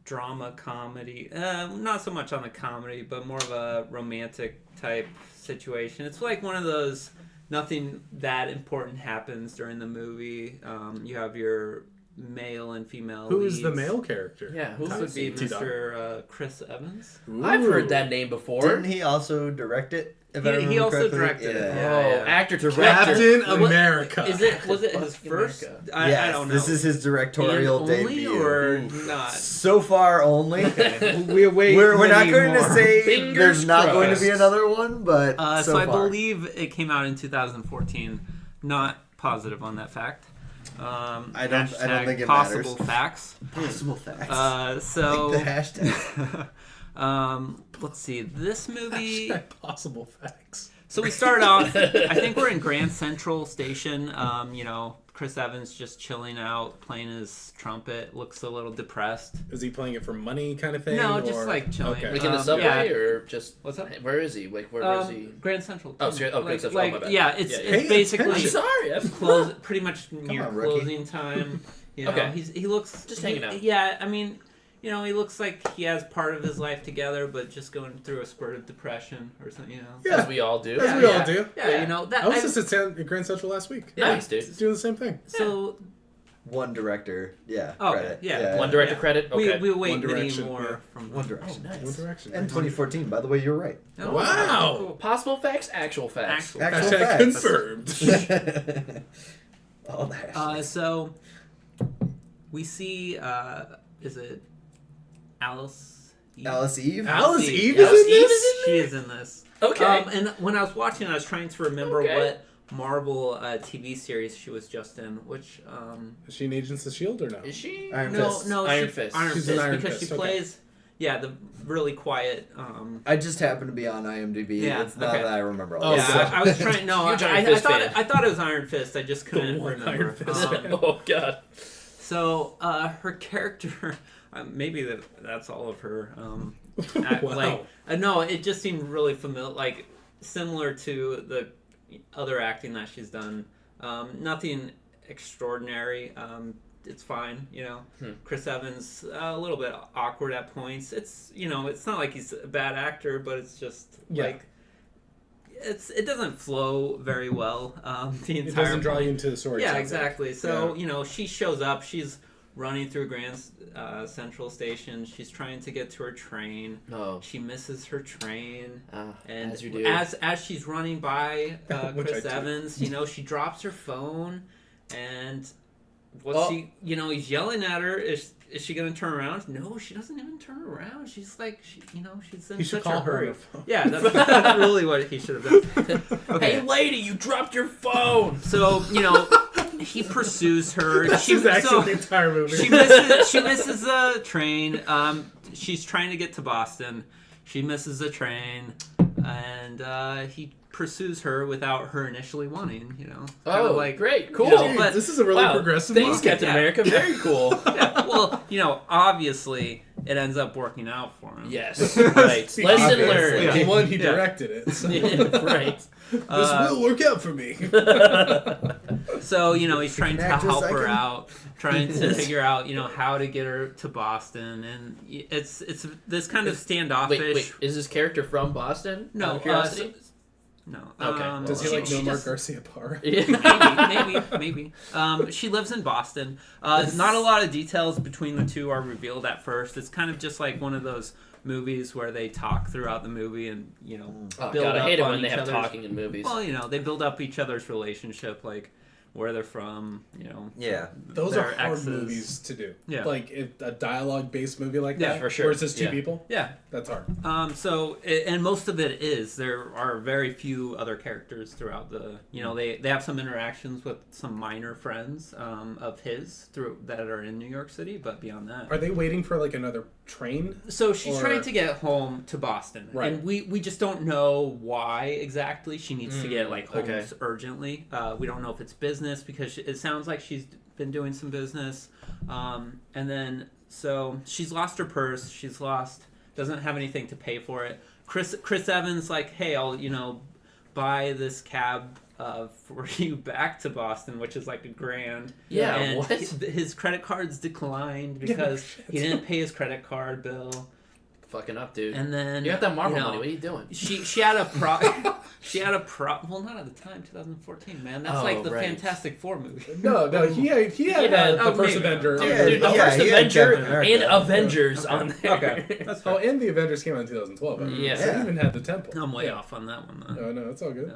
drama comedy, not so much on the comedy, but more of a romantic type situation. It's like one of those, nothing that important happens during the movie. You have your male and female Who is the leads. male character? Yeah, This would be T-Dawg. Mr. Chris Evans. I've heard that name before. Didn't he also direct it? If I He remember also correctly? directed it. Yeah. Yeah. Actor director. Captain What- America. Was it his Fucking first? America. I Yes, don't know. this is his directorial And only debut. or not? So far, only. We're waiting. We're not going to more. say Fingers there's not going to be crossed. another one, but So I far. believe it came out in 2014. Not positive on that fact. I don't hashtag think it possible matters. facts. Possible facts. So Like the hashtag. let's see. This movie. Hashtag possible facts. So we start off. I think we're in Grand Central Station. Chris Evans just chilling out, playing his trumpet. Looks a little depressed. Is he playing it for money kind of thing? No, just or- like chilling. Okay. Like in the subway, yeah. or just What's up? Where is he? Like where is he? Grand Central. Oh, sorry. Oh, Grand Central. Oh, my bad. Yeah, it's Yeah, yeah. it's Pay basically I'm sorry. pretty much near on, rookie. closing time. Okay. He looks Just hanging out. Yeah, I mean, he looks like he has part of his life together, but just going through a spurt of depression or something. Yeah. As we all do. As we all do. Yeah, that I was just at Grand Central last week. Nice, dude. It's doing the same thing. so. One director. Yeah. Oh, credit. yeah. One director Yeah. credit. Okay. We wait One many Direction, more yeah. from One Direction. nice. One Direction. And 2014, by the way, you're right. Oh, Wow. cool. Possible facts, actual facts. Actual Actual Hashtag facts. confirmed. All the hashtags. So we see, is it Alice? Eve? Alice Eve? Alice Eve. Eve Alice is in Eve this? is in She is in this. Okay. And when I was watching, I was trying to remember Okay. what Marvel TV series she was just in. Which Is she in Agents of S.H.I.E.L.D. or no? Is she? Iron no, Fist. no, Iron she, Fist. Iron She's Fist an Iron because Fist, she okay. plays, the really quiet. I just happen to be on IMDb. Yeah, It's not okay. that I remember all Oh, this. Yeah, I was trying. No, Huge I Iron Fist thought fan. I thought it was Iron Fist. I just couldn't one remember. Iron Fist fan. Oh god. So her character, maybe that's all of her. Wow. No, it just seemed really familiar, similar to the other acting that she's done. Nothing extraordinary. It's fine, Chris Evans, a little bit awkward at points. It's it's not like he's a bad actor, but it's just Yeah. it doesn't flow very well. The It entire doesn't draw you into the story. yeah, it sounds exactly. So, she shows up. She's running through Grand Central Station. She's trying to get to her train. Oh. She misses her train. And as you do. as she's running by Which Chris I do. Evans, she drops her phone. And he's yelling at her. Is she going to turn around? No, she doesn't even turn around. She's like, she's in He should such a call her on hurry. the phone. Yeah, that's really what he should have done. Hey lady, you dropped your phone. So, he pursues her. That's actually the entire movie. She misses the train. She's trying to get to Boston. She misses the train. and he pursues her without her initially wanting. Oh, great, cool. But this is a really progressive. Thanks, book. Captain America. Very cool. yeah, well, obviously it ends up working out for him. Yes, right. Lesson learned. Yeah. One, he directed it. So. Right. This will work out for me. So he's trying to help her can- out, trying to figure out how to get her to Boston, and it's this kind of standoffish. Wait. Is this character from Boston? No, Out of curiosity? No. Okay. Does he she- like she Nomar just- Garcia Parra? Maybe. She lives in Boston. Not a lot of details between the two are revealed at first. It's kind of just like one of those movies where they talk throughout the movie and Oh, build God, I up hate it on when they each have other's- talking in movies. Well, they build up each other's relationship, like where they're from. Yeah. Those Their are hard exes. movies to do. Yeah. Like a dialogue-based movie like Yeah, that, for sure. where it's just two Yeah. people. Yeah. That's hard. And most of it is there are very few other characters throughout the. They have some interactions with some minor friends of his that are in New York City, but beyond that. Are they waiting for like another train? So she's Or- trying to get home to Boston, Right. and we just don't know why exactly she needs to get home okay. urgently. We don't know if it's business because it sounds like she's been doing some business, and then so she's lost her purse. Doesn't have anything to pay for it. Chris Evans like, hey, I'll buy this cab for you back to Boston, which is like $1,000. Yeah, and what? his credit card's declined because he didn't pay his credit card bill. Fucking up, dude. And then You got that Marvel money. What are you doing? She had a well, not at the time, 2014, man. That's Oh, like the right. Fantastic Four movie. No, he had Yeah, the first maybe. Avenger. Dude, Yeah, the yeah, first he had Avenger Captain America. and Avengers on there. Okay, that's Oh, fine. and the Avengers came out in 2012. I mean, Yeah. so it even had the temple. I'm way Yeah. off on that one, though. No, no, it's all good.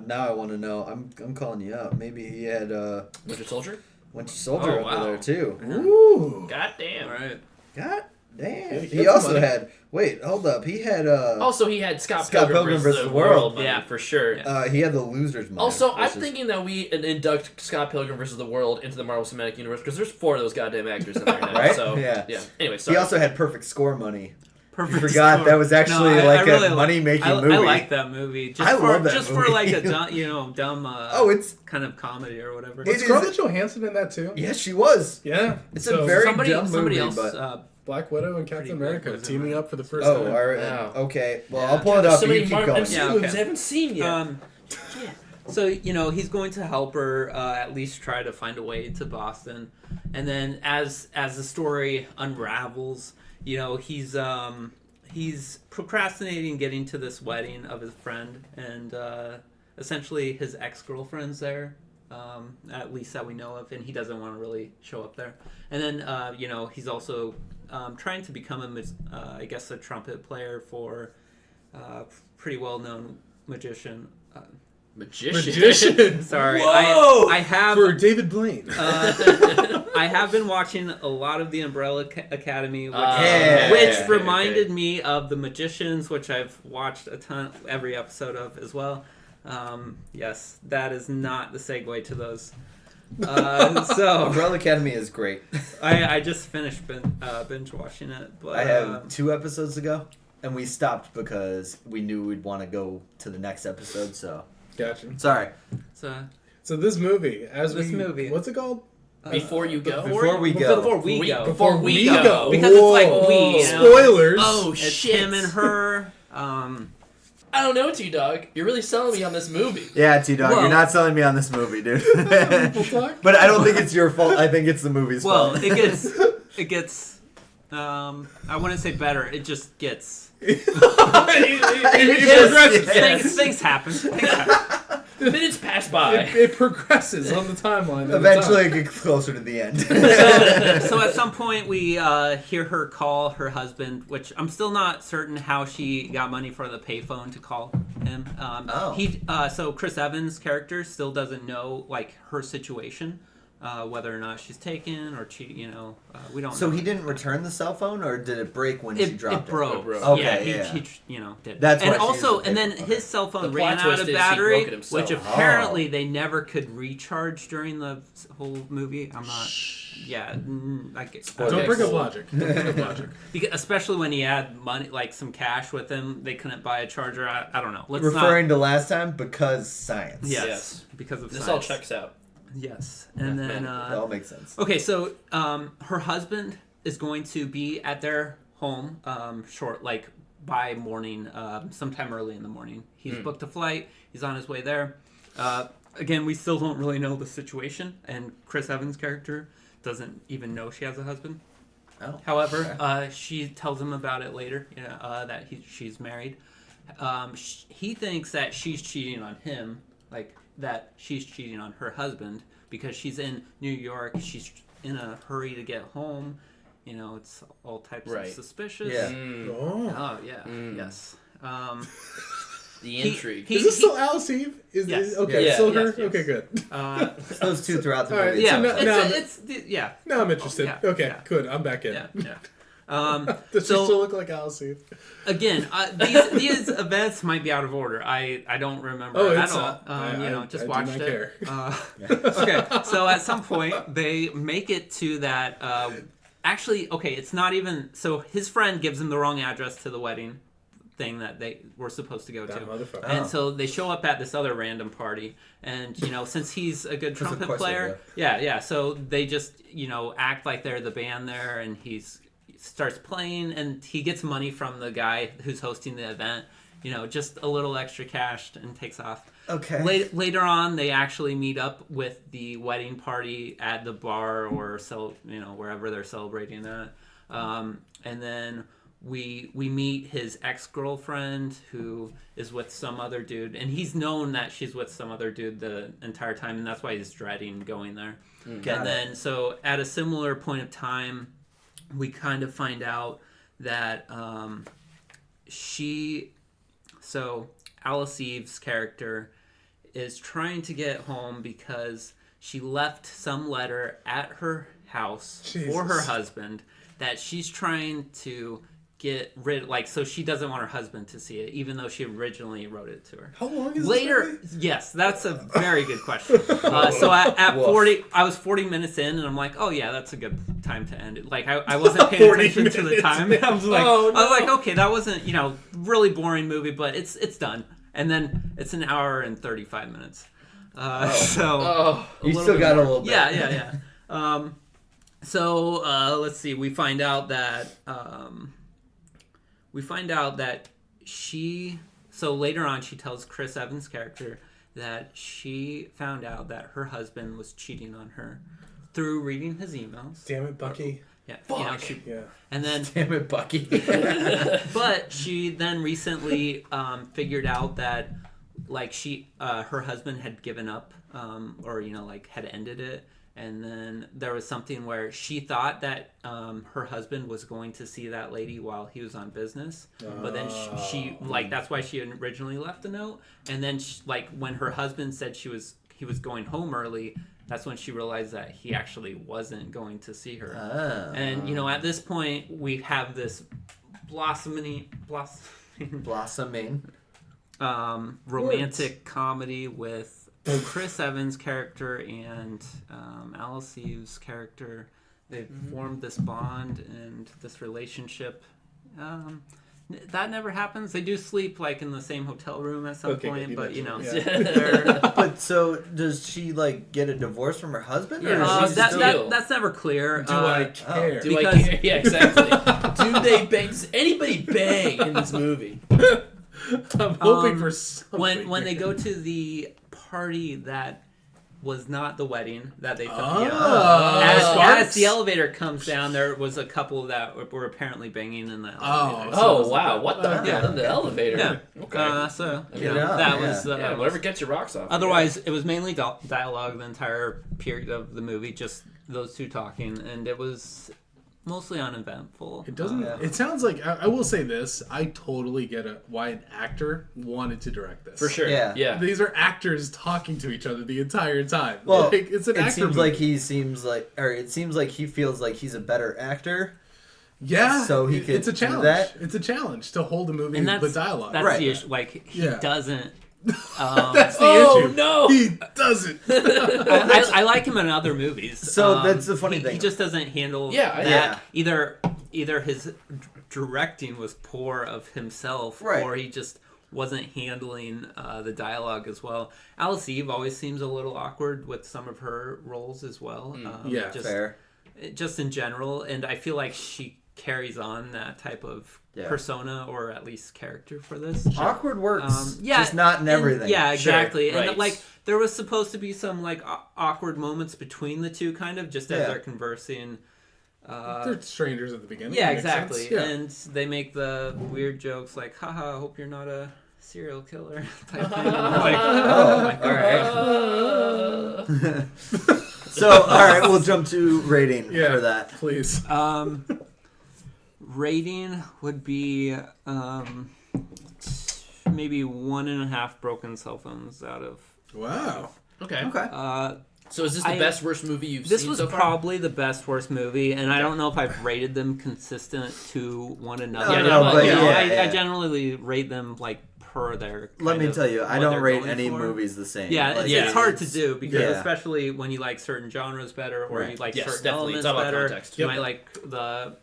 Now I want to know. I'm calling you out. Maybe he had Winter Soldier? Winter Soldier Oh, wow. over there too. Ooh. God damn. All right. God damn. He He had some also money. had. Wait, hold up. He had Also, he had Scott Scott Pilgrim versus the World. money. Yeah, for sure. he had the losers money. Also, I'm versus- thinking that we induct Scott Pilgrim versus the World into the Marvel Cinematic Universe because there's 4 of those goddamn actors in there now. Right? So, Yeah. Anyway, he sorry. also had perfect score money. Perfect. You forgot Score. that was actually No, like really a money-making I movie. like that movie. Just I for, love that just movie. for like a dumb. It's kind of comedy or whatever. It Was is- Scarlett Johansson in that too? yes, she was. Yeah. It's So, a very somebody dumb somebody movie, else. but Black Widow and Captain Pretty America good, teaming right? up for the first oh, time. all right. Wow. Okay. Well, Yeah. I'll pull it There's up. so You many keep Marvel going. MCU Yeah, movies okay. I haven't seen yet. So he's going to help her at least try to find a way to Boston, and then as the story unravels, he's procrastinating getting to this wedding of his friend, and essentially his ex-girlfriend's there, at least that we know of, and he doesn't want to really show up there. And then he's also trying to become I guess a trumpet player for pretty well-known magician. Magician. Sorry, Whoa! I have For David Blaine. I have been watching a lot of the Umbrella Academy, Yeah. which Okay, reminded me of The Magicians, which I've watched every episode of as well. Yes, that is not the segue to those. So Umbrella Academy is great. I just finished binge watching it, but I have 2 episodes to go, and we stopped because we knew we'd want to go to the next episode. So Gotcha. sorry. So this movie, movie. what's it called? Before you go. Before we go. Before we go. Before we go. Because it's like we. Spoilers. Oh, It's shit. him and her. I don't know, T-Dawg. You're really selling me on this movie. Yeah, T-Dawg, Well- you're not selling me on this movie, dude. We'll talk. But I don't think it's your fault. I think it's the movie's Well, fault. it gets. I wouldn't say better. It just gets. It Yes, progresses. Things happen. Things happen. Minutes pass by. It progresses on the timeline. at Eventually, the it gets closer to the end. So at some point we hear her call her husband, which I'm still not certain how she got money for the payphone to call him. Oh. So Chris Evans' character still doesn't know like her situation. whether or not she's taken or we don't. So know. he didn't return the cell phone, or did it break when she dropped it broke. It broke. Okay, He did. That's and why she also, used the and then paper. his cell phone The ran plot out twist of is he battery, broke it himself. which apparently they never could recharge during the whole movie. I'm not. Yeah, Don't bring up logic. Don't bring up logic. Because, especially when he had money, like some cash with him, they couldn't buy a charger. I don't know. Referring to last time because science. Yes, because of This science. all checks out. Yes, and then That all makes sense. okay, so her husband is going to be at their home by morning, sometime early in the morning. He's booked a flight. He's on his way there. Again, we still don't really know the situation, and Chris Evans' character doesn't even know she has a husband. Oh, However, she tells him about it later, that she's married. He thinks that she's cheating on him, like that she's cheating on her husband because she's in New York. She's in a hurry to get home. It's all types of suspicious. Yeah. Oh, yeah. Yes. The intrigue. Is this still Alice Eve? Yes. Okay, Yeah. still her? Yes, yes. Okay, good. It's those two throughout the All right, movie. Yeah, No, Now I'm interested. yeah, Okay, yeah. good. I'm back in. Yeah, yeah. Does she still look like Alice Eve? Again, these events might be out of order. I don't remember Oh, at it's all. Just watched do not it. care. Okay, so at some point they make it to that. Actually, okay, it's not even. So his friend gives him the wrong address to the wedding thing that they were supposed to go That to. motherfucker. And so they show up at this other random party, and since he's a good Because of trumpet course they player, yeah. So they just act like they're the band there, and he starts playing, and he gets money from the guy who's hosting the event. Just a little extra cash, and takes off. Okay. Later on, they actually meet up with the wedding party at the bar or wherever they're celebrating that, and then. We meet his ex-girlfriend who is with some other dude, and he's known that she's with some other dude the entire time, and that's why he's dreading going there. Then, so at a similar point of time, we kind of find out that Alice Eve's character is trying to get home because she left some letter at her house for her husband that she's trying to get rid so she doesn't want her husband to see it, even though she originally wrote it to her. How long is Later, this movie? yes, that's a very good question. So at 40, I was 40 minutes in, and I'm like, oh yeah, that's a good time to end it. Like I wasn't paying 40 attention to the time. I was like, okay, that wasn't really boring movie, but it's done. And then it's an hour and 35 minutes. So You still got a little bit. yeah. Let's see. We find out that she. So later on, she tells Chris Evans' character that she found out that her husband was cheating on her through reading his emails. Damn it, Bucky. Yeah. Fuck. Yeah. And then, Damn it, Bucky. but she then recently figured out that her husband had given up, or had ended it. And then there was something where she thought that her husband was going to see that lady while he was on business. But then she that's why she originally left a note. And then when her husband said he was going home early, that's when she realized that he actually wasn't going to see her. And at this point we have this blossoming romantic comedy with Chris Evans' character and Alice Eve's character. They've formed this bond and this relationship. That never happens. They do sleep in the same hotel room at some point, but But so does she get a divorce from her husband? Or is she that's never clear. Do I care? Do I care? Yeah, exactly. Do they bang? Does anybody bang in this movie? I'm hoping for something. When they go to the party that was not the wedding that they thought. As the elevator comes down, there was a couple that were apparently banging in the elevator. Oh wow! What the hell in the elevator? Yeah. Okay. That was whatever gets your rocks off. Otherwise, it was mainly dialogue the entire period of the movie, just those two talking, and it was mostly uneventful. It doesn't. It sounds like I will say this. I totally get why an actor wanted to direct this. For sure. Yeah. These are actors talking to each other the entire time. Well, like, it's an it actor seems movie. like it seems like he feels like he's a better actor. Yeah. So he could It's a do challenge. that. It's a challenge to hold a movie And that's with dialogue. That's Right. the issue. Like he doesn't. That's the Oh, issue. no! He doesn't. I like him in other movies. So that's the funny thing. He just doesn't handle Yeah, that. Either his directing was poor of himself, Right. or he just wasn't handling the dialogue as well. Alice Eve always seems a little awkward with some of her roles as well. Yeah, Fair. Just in general, and I feel like she carries on that type of persona or at least character for this. Awkward works. Yeah, Just not in everything. Yeah, exactly. Sure, And right. like there was supposed to be some like awkward moments between the two, kind of just as they're conversing. They're strangers at the beginning. Yeah, That makes exactly. sense. Yeah. And they make the weird jokes like, haha, I hope you're not a serial killer type thing. And I'm like, oh my god. All right. So, all right, we'll jump to rating Yeah, for that. please. Rating would be maybe 1.5 broken cell phones out of. Wow. Okay. Okay. So is this the best, worst movie you've This seen was so far? probably the best, worst movie, and I don't know if I've rated them consistent to one another. but I generally rate them like per their. Let me tell you, I what don't they're rate going any for. movies the same. Yeah, Like, it's hard to do because yeah. especially when you like certain genres better or you like Yes, certain definitely. It's elements all about better. context. You Yep. might like the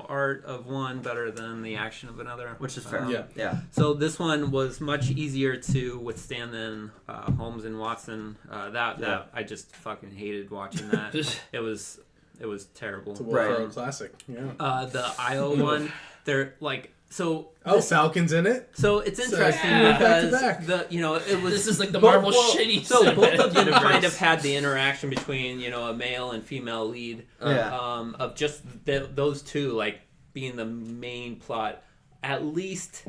art of one better than the action of another, Which is fair. Yeah. So this one was much easier to withstand than Holmes and Watson. That I just fucking hated watching that. It was terrible. It's a Will Ferrell classic. Yeah. The IO one, they're like so. Falcon's in it. So it's interesting back to because back. it was This is like the Marvel shitty So both of them universe. kind of had the interaction between a male and female lead of just those two like being the main plot. At least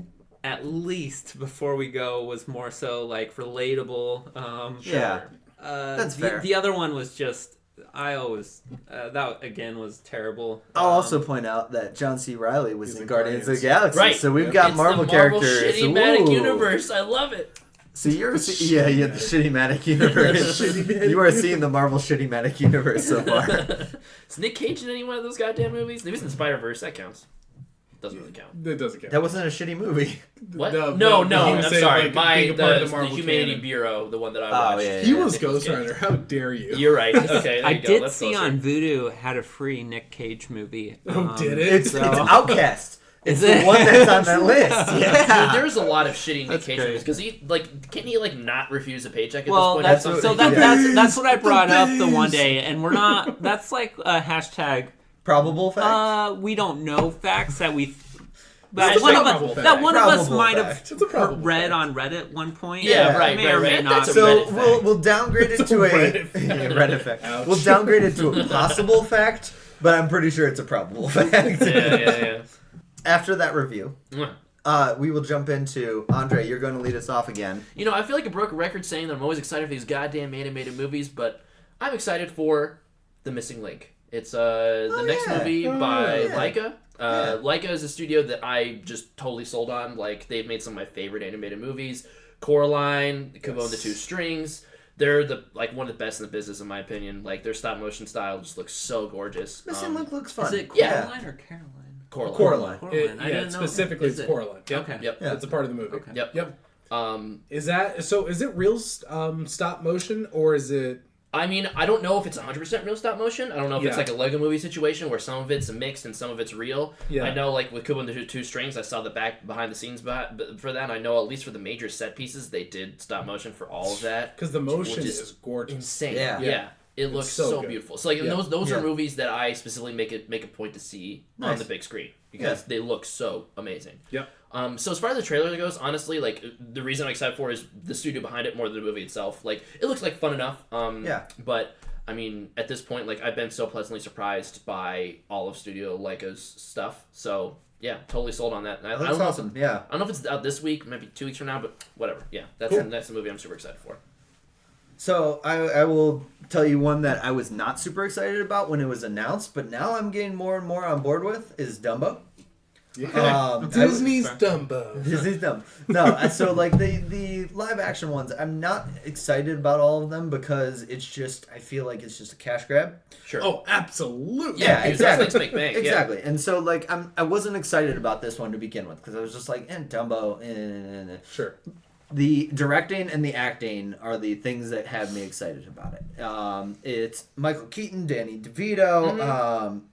before we go was more so like relatable. Yeah. That's fair. The other one was just. I always that again was terrible. I'll also point out that John C. Reilly was in Guardians of the Galaxy, Right. so we've got It's Marvel the Marvel characters. Shitty-matic Ooh. universe. I love it. So you're the Shitty-matic universe. You are seeing the Marvel Shitty-matic universe so far. Is Nick Cage in any one of those goddamn movies? He was in Spider-Verse. That counts. Doesn't really count. It doesn't count. That wasn't a shitty movie. What? No, No, he was I'm saying, sorry. like, being a part of the The Marvel Humanity canon. Bureau, the one that I watched. yeah, He yeah. was Nick Ghost Cage. Rider. How dare you? You're right. Okay, there I you go. did That's see closer. on Vudu had a free Nick Cage movie. Oh, did it? It's So- Outcast. It's Is it? the one that's on that list. Dude, Yeah. there's a lot of shitty Nick That's Cage great. movies because can't he not refuse a paycheck at Well, this that's point? that's what I brought up the one bees. day, and we're not. That's like a hashtag. Probable fact. We don't know facts that we. That's That one a of probable us, fact. that one of us Probable might fact. It's a have probable read fact. on Reddit one point. Yeah, Yeah. right, May or may right. not. That's a So Reddit we'll fact. we'll downgrade it to a Reddit fact. Reddit fact. Ouch. We'll downgrade it to a possible fact, but I'm pretty sure it's a probable fact. Yeah. After that review, Mwah. we will jump into Andre. You're going to lead us off again. You know, I feel like a broken record saying that I'm always excited for these goddamn animated movies, but I'm excited for The Missing Link. It's the next yeah. movie by yeah. Laika. Laika is a studio that I just totally sold on. Like, they've made some of my favorite animated movies. Coraline, Kubo and the Two Strings. They're one of the best in the business, in my opinion. Like, their stop motion style just looks so gorgeous. Missing Link looks fun. Is it Yeah. Coraline or Caroline? Coraline. Coraline. I Yeah, didn't know. specifically Is it's it? Coraline. Yep. Okay. Yep. Yeah. It's a part of the movie. Okay. Yep. Is it real stop motion or is it? I mean, I don't know if it's 100% real stop motion. I don't know if it's Yeah. like a Lego movie situation where some of it's mixed and some of it's real. Yeah. I know, like, with Kubo and the Two Strings, I saw the behind the scenes for that. And I know, at least for the major set pieces, they did stop motion for all of that. Because the motion Which is is gorgeous. Insane. Yeah. Yeah. It looks so so good. beautiful. So, like, Yeah. those Yeah. are movies that I specifically make a point to see on Nice. the big screen because they look so amazing. Yep. So as far as the trailer goes, honestly, like, the reason I'm excited for it is the studio behind it more than the movie itself. Like, it looks like fun enough. But I mean, at this point, like, I've been so pleasantly surprised by all of Studio Laika's stuff. So yeah, totally sold on that. And I That's don't know awesome. if Yeah. I don't know if it's out this week, maybe 2 weeks from now, but whatever. Yeah, that's Cool. that's the movie I'm super excited for. So I will tell you one that I was not super excited about when it was announced, but now I'm getting more and more on board with is Dumbo. Yeah. Disney's Dumbo. Disney's Dumbo. No, so like the live action ones, I'm not excited about all of them because it's just I feel like it's just a cash grab. Sure. Oh, absolutely. Yeah, exactly. Let's make bank. Exactly. And so like I wasn't excited about this one to begin with because I was just like, Dumbo. Sure. The directing and the acting are the things that have me excited about it. It's Michael Keaton, Danny DeVito.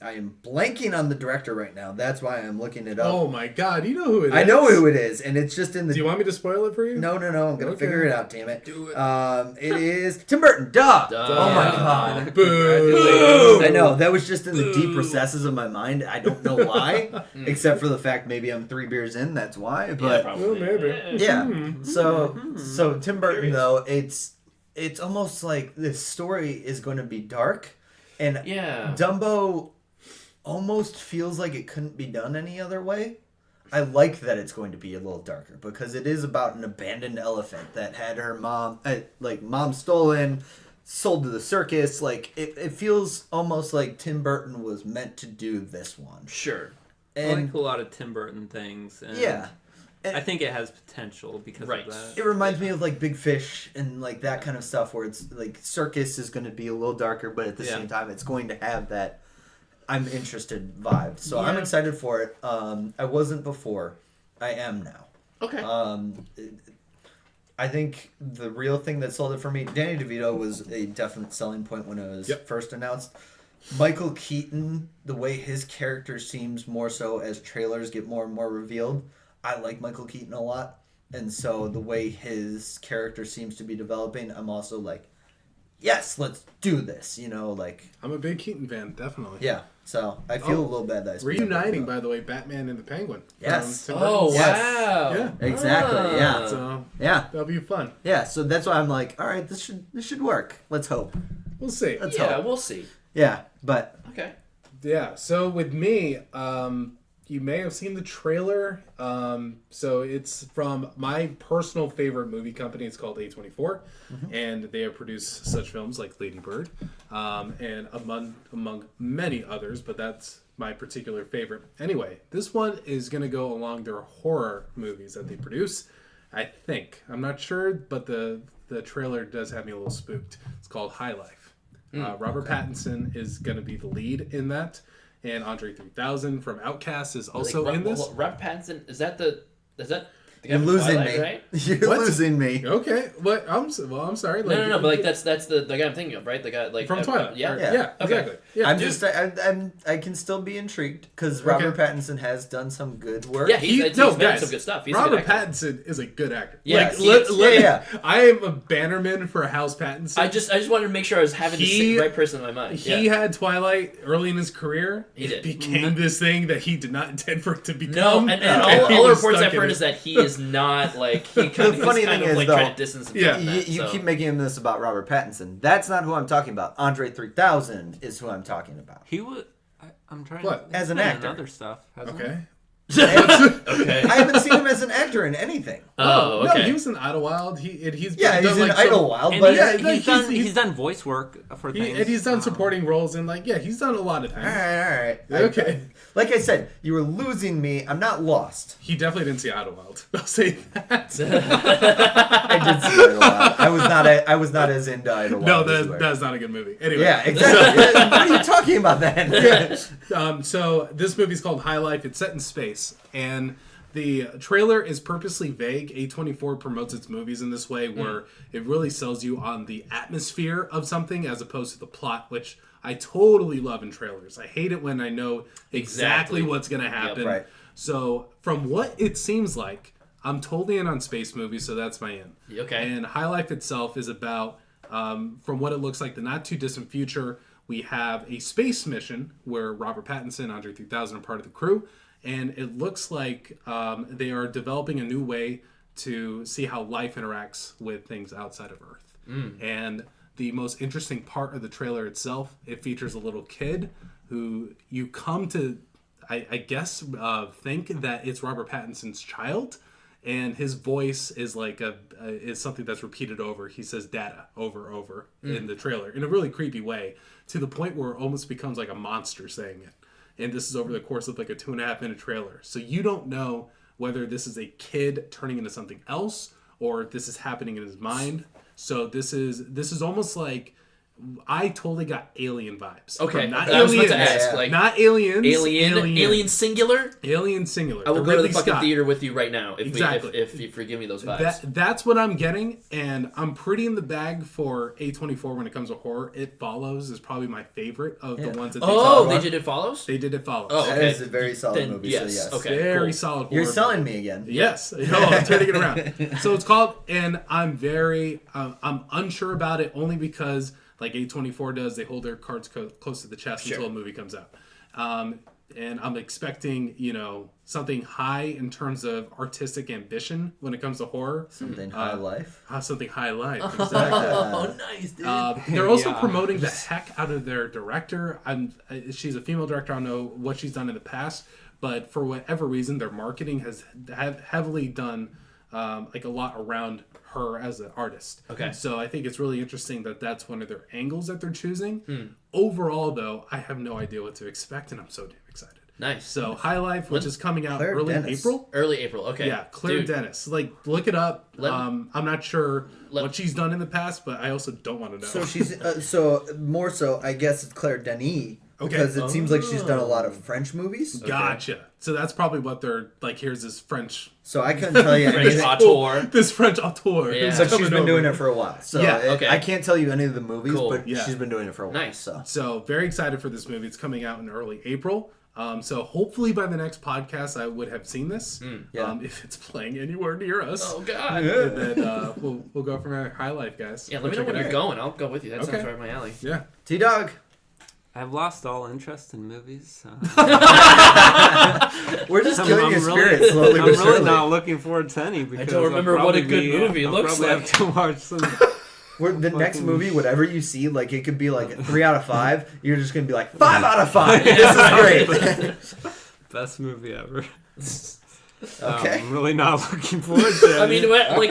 I am blanking on the director right now. That's why I'm looking it up. Oh my God, you know who it is. I know who it is, and it's just in the. Do you want me to spoil it for you? No. I'm gonna figure it out. Damn it. Do it. It is Tim Burton. Duh. Oh my God. Boo. I know that was just in the deep recesses of my mind. I don't know why, except for the fact maybe I'm 3 beers in. That's why. But Well, maybe. yeah. So Tim Burton though, it's almost like this story is going to be dark, and Dumbo almost feels like it couldn't be done any other way. I like that it's going to be a little darker because it is about an abandoned elephant that had her mom stolen, sold to the circus. Like it feels almost like Tim Burton was meant to do this one. Sure. I like a lot of Tim Burton things. And Yeah. I think it has potential because of that. It reminds me of like Big Fish and like that kind of stuff where it's like circus is going to be a little darker, but at the same time it's going to have that I'm interested vibe. So I'm excited for it. I wasn't before. I am now. Okay. I think the real thing that sold it for me, Danny DeVito was a definite selling point when it was first announced. Michael Keaton, the way his character seems more so as trailers get more and more revealed. I like Michael Keaton a lot, and so the way his character seems to be developing, I'm also like, yes, let's do this. Like I'm a big Keaton fan, definitely. yeah. So I feel a little bad that I speak reuniting, up. by the way, Batman and the Penguin. Yes. Tim Oh Burton's- wow. Yeah. Exactly. Yeah. So Yeah. that'll be fun. Yeah. So that's why I'm like, all right, this should work. Let's hope. We'll see. Let's Yeah, hope. we'll see. Yeah. But Okay. Yeah. So with me, you may have seen the trailer. So it's from my personal favorite movie company. It's called A24, and they have produced such films like Lady Bird, and among many others. But that's my particular favorite. Anyway, this one is going to go along their horror movies that they produce. I think I'm not sure, but the trailer does have me a little spooked. It's called High Life. Robert Pattinson is going to be the lead in that. And Andre 3000 from Outkast is also in this. Robert Pattinson, is that the guy you're from losing Twilight, me. right? You're What? losing me. Okay, but I'm sorry. Like, No, but like that's the guy I'm thinking of, right? The guy like from Twilight. Yeah. Yeah, exactly. Yeah, I'm dude. just I can still be intrigued because Robert Pattinson has done some good work. Yeah, he's no, made guys, some good stuff. He's a Robert good actor. Pattinson is a good actor. Yeah, like, he is. Yeah. I am a bannerman for House Pattinson. I just wanted to make sure I was having the right person in my mind. He had Twilight early in his career. He did. It became this thing that he did not intend for it to become. No, and he all was reports stuck I've in heard it. is that he is not like he kind of, funny he's kind thing of is, like though, trying to distance himself. Yeah. from that, You so. keep making this about Robert Pattinson. That's not who I'm talking about. Andre 3000 is who I'm talking about. He would. I'm trying. What? To, As an he's been actor. in other stuff. hasn't he? Okay. Okay. I haven't seen him as an actor in anything. Oh, okay. No, he was in Idlewild. He's Yeah, done, he's in like, some- Idlewild, And but he's done voice work for things. And he's done supporting roles in he's done a lot of things. all right. Okay. Like I said, you were losing me. I'm not lost. He definitely didn't see Idlewild. I'll say that. I did see Idlewild. I was not as into Idlewild. No, as you were. that's not a good movie. Anyway. Yeah, exactly. What are you talking about then? So this movie's called High Life. It's set in space, and the trailer is purposely vague. A24 promotes its movies in this way, where it really sells you on the atmosphere of something as opposed to the plot, which I totally love in trailers. I hate it when I know exactly what's going to happen. Yep, right. So from what it seems like, I'm totally in on space movies, so that's my in. Okay. And High Life itself is about, from what it looks like, the not too distant future. We have a space mission where Robert Pattinson, Andre 3000 are part of the crew, and it looks like they are developing a new way to see how life interacts with things outside of Earth. And the most interesting part of the trailer itself, it features a little kid who you come to, I guess, think that it's Robert Pattinson's child. and his voice is like is something that's repeated over. He says "data" over in the trailer in a really creepy way, to the point where it almost becomes like a monster saying it. And this is over the course of like a 2.5 minute trailer, so you don't know whether this is a kid turning into something else or this is happening in his mind. So this is almost like, I totally got Alien vibes. Okay, not I was about aliens, to ask, like, not aliens, Alien singular. Alien singular. I will go to Ridley the fucking Scott. theater with you right now if Exactly. if you forgive me those vibes. That's what I'm getting, and I'm pretty in the bag for A24 when it comes to horror. It Follows is probably my favorite of the ones that they talk they about. did It Follows? They did It Follows. Oh, That okay. is a very solid Then movie. yes, So yes. okay. Very cool. solid horror You're selling movie. me again. Yes. I'm turning it around. So it's called, and I'm very, I'm unsure about it only because, like A24 does, they hold their cards close to the chest until a movie comes out. And I'm expecting, something high in terms of artistic ambition when it comes to horror. Something high life. Something high life. Exactly. Oh, nice, dude. They're also promoting the heck out of their director. She's a female director. I don't know what she's done in the past, but for whatever reason, their marketing has heavily done like a lot around her as an artist. Okay. So I think it's really interesting that that's one of their angles that they're choosing. Overall, though, I have no idea what to expect, and I'm so damn excited. Nice. So High Life, which is coming out Claire early Denis. April. Early April. Okay. Yeah, Claire Dude, Denis. Like, look it up. I'm not sure Let- what she's done in the past, but I also don't want to know. So she's more so. I guess it's Claire Denis Okay. because it seems like she's done a lot of French movies. Gotcha. So that's probably what they're like. Here's this French, So I couldn't tell you French anything. auteur. this French auteur. Yeah. who's But she's coming been doing over. it for a while. So Yeah, okay. I can't tell you any of the movies, Cool. but Yeah. she's been doing it for a while. Nice. So very excited for this movie. It's coming out in early April. So hopefully by the next podcast I would have seen this. Yeah. If it's playing anywhere near us. Oh God. And then we'll go from there. High Life, guys. Yeah, let me know Check when it you're out. going. I'll go with you. That Okay. sounds right up my alley. Yeah. T-Dawg. I've lost all interest in movies. We're just killing your spirit slowly I'm but really surely. not looking forward to any because don't remember I'll what a probably good movie I'll looks probably like. have to watch some. The next movie, whatever you see, like it could be like 3 out of 5. You're just gonna be like 5 out of 5. This is great. Best movie ever. Okay. I'm really not looking forward to it. I mean,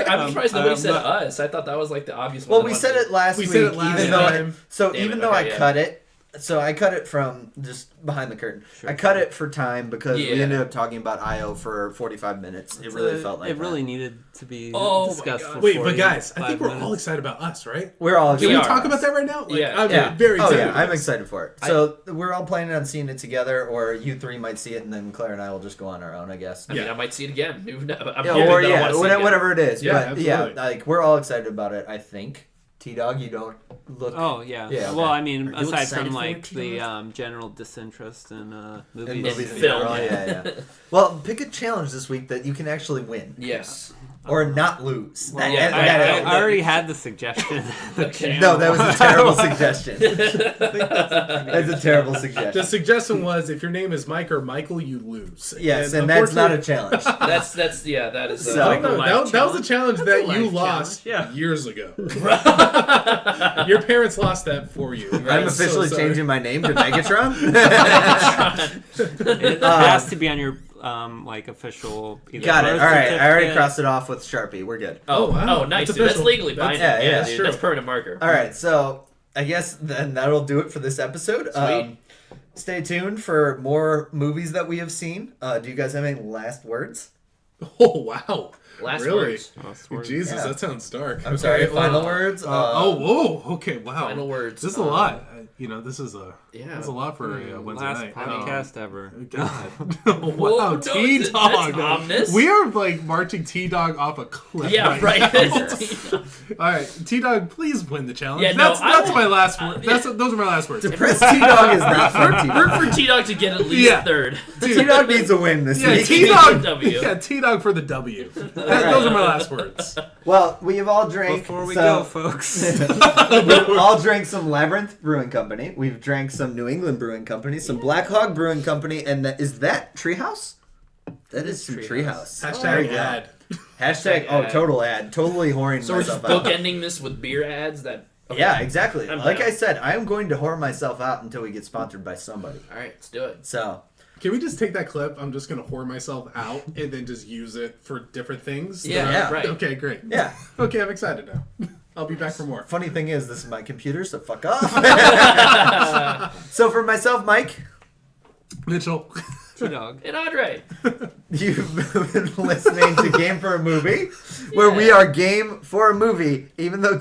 I'm surprised nobody I'm said not- us. I thought that was like the obvious Well, one. we said it last We week. said it last even though time. Damn even it, though okay, I yeah. cut it. So I cut it from just behind the curtain. I cut it for time because we Yeah. ended up talking about IO for 45 minutes. It really felt like it that. really needed to be Oh my discussed. God. For Wait, but guys, I 45 think we're all minutes. excited about Us, right? We're all Can excited. we are. talk about that right now? Like, Yeah. I'm Yeah. very Oh excited. yeah, about I'm this. excited for it. So we're all planning on seeing it together, or you three might see it, and then Claire and I will just go on our own, I guess. I mean, Yeah. I might see it again. I'm Yeah, hoping or that I yeah, wanna see it again. whatever it is. Yeah, but yeah, absolutely. like we're all excited about it. I think. T-Dawg, you don't look. Oh yeah. Yeah, okay. Well, I mean, Are you aside excited from for like it, the T-Dawg? general disinterest in movies, in movies in in film. general, yeah. Well, pick a challenge this week that you can actually win Yes. or not lose. Well, Yeah, I already had the suggestion. The Okay. No, that was a terrible suggestion. That's a terrible suggestion. The suggestion was if your name is Mike or Michael, you lose. Yes, and that's not a challenge. That's that is. So- No, a life that was a challenge That's that a you life lost challenge, yeah. years ago. Your parents lost that for you. I'm so officially sorry. changing my name to Megatron. It has to be on your like official. Either Got it. birth All right, I already certificate- crossed it off with Sharpie. We're good. Oh, Oh, wow. oh, nice, That's dude. That's official. legally That's- binding. yeah, Yeah, that's dude. true. That's permanent marker. All right, so I guess then that'll do it for this episode. Sweet. Stay tuned for more movies that we have seen. Do you guys have any last words? Oh, wow. Last really? words. Last word. Jesus, Yeah. that sounds dark. I'm sorry. Okay, Final well, words. whoa. Okay, wow. Final words. This is a lot. This is a Yeah. That's a lot for a Wednesday Last night. podcast ever. God. wow, no, T-Dawg. that's ominous. We are like marching T-Dawg off a cliff. Yeah, right. now. All right, T-Dog, please win the challenge. Yeah, no, that's I my will- last word. Those are my last words. Depressed T-Dog is not for T-Dog. Root for T-Dog to get at least Yeah. third. T-Dog needs a win this Yeah, week. T-Dog. W. Yeah, T-Dog for the W. Those are my last words. Well, we have all drank. Before we so- go, folks. We've all drank some Labyrinth Brewing Company. We've drank some New England Brewing Company, some Black Hog Brewing Company, and is that Treehouse? That is some Treehouse. Hashtag There you go. ad. Hashtag, ad. total ad. Totally whoring So we're just myself out. bookending this with beer ads that. Okay. Yeah, exactly. I'm Like down. I said, I am going to whore myself out until we get sponsored by somebody. All right, let's do it. So, Can we just take that clip? I'm just gonna whore myself out and then just use it for different things. Yeah, right. Okay, great. Yeah. Okay, I'm excited now. I'll be back for more. Funny thing is, this is my computer, so fuck off. So for myself, Mike, Mitchell. T-Dawg. And Andre. you've been listening to Game for a Movie, where we are game for a movie, even though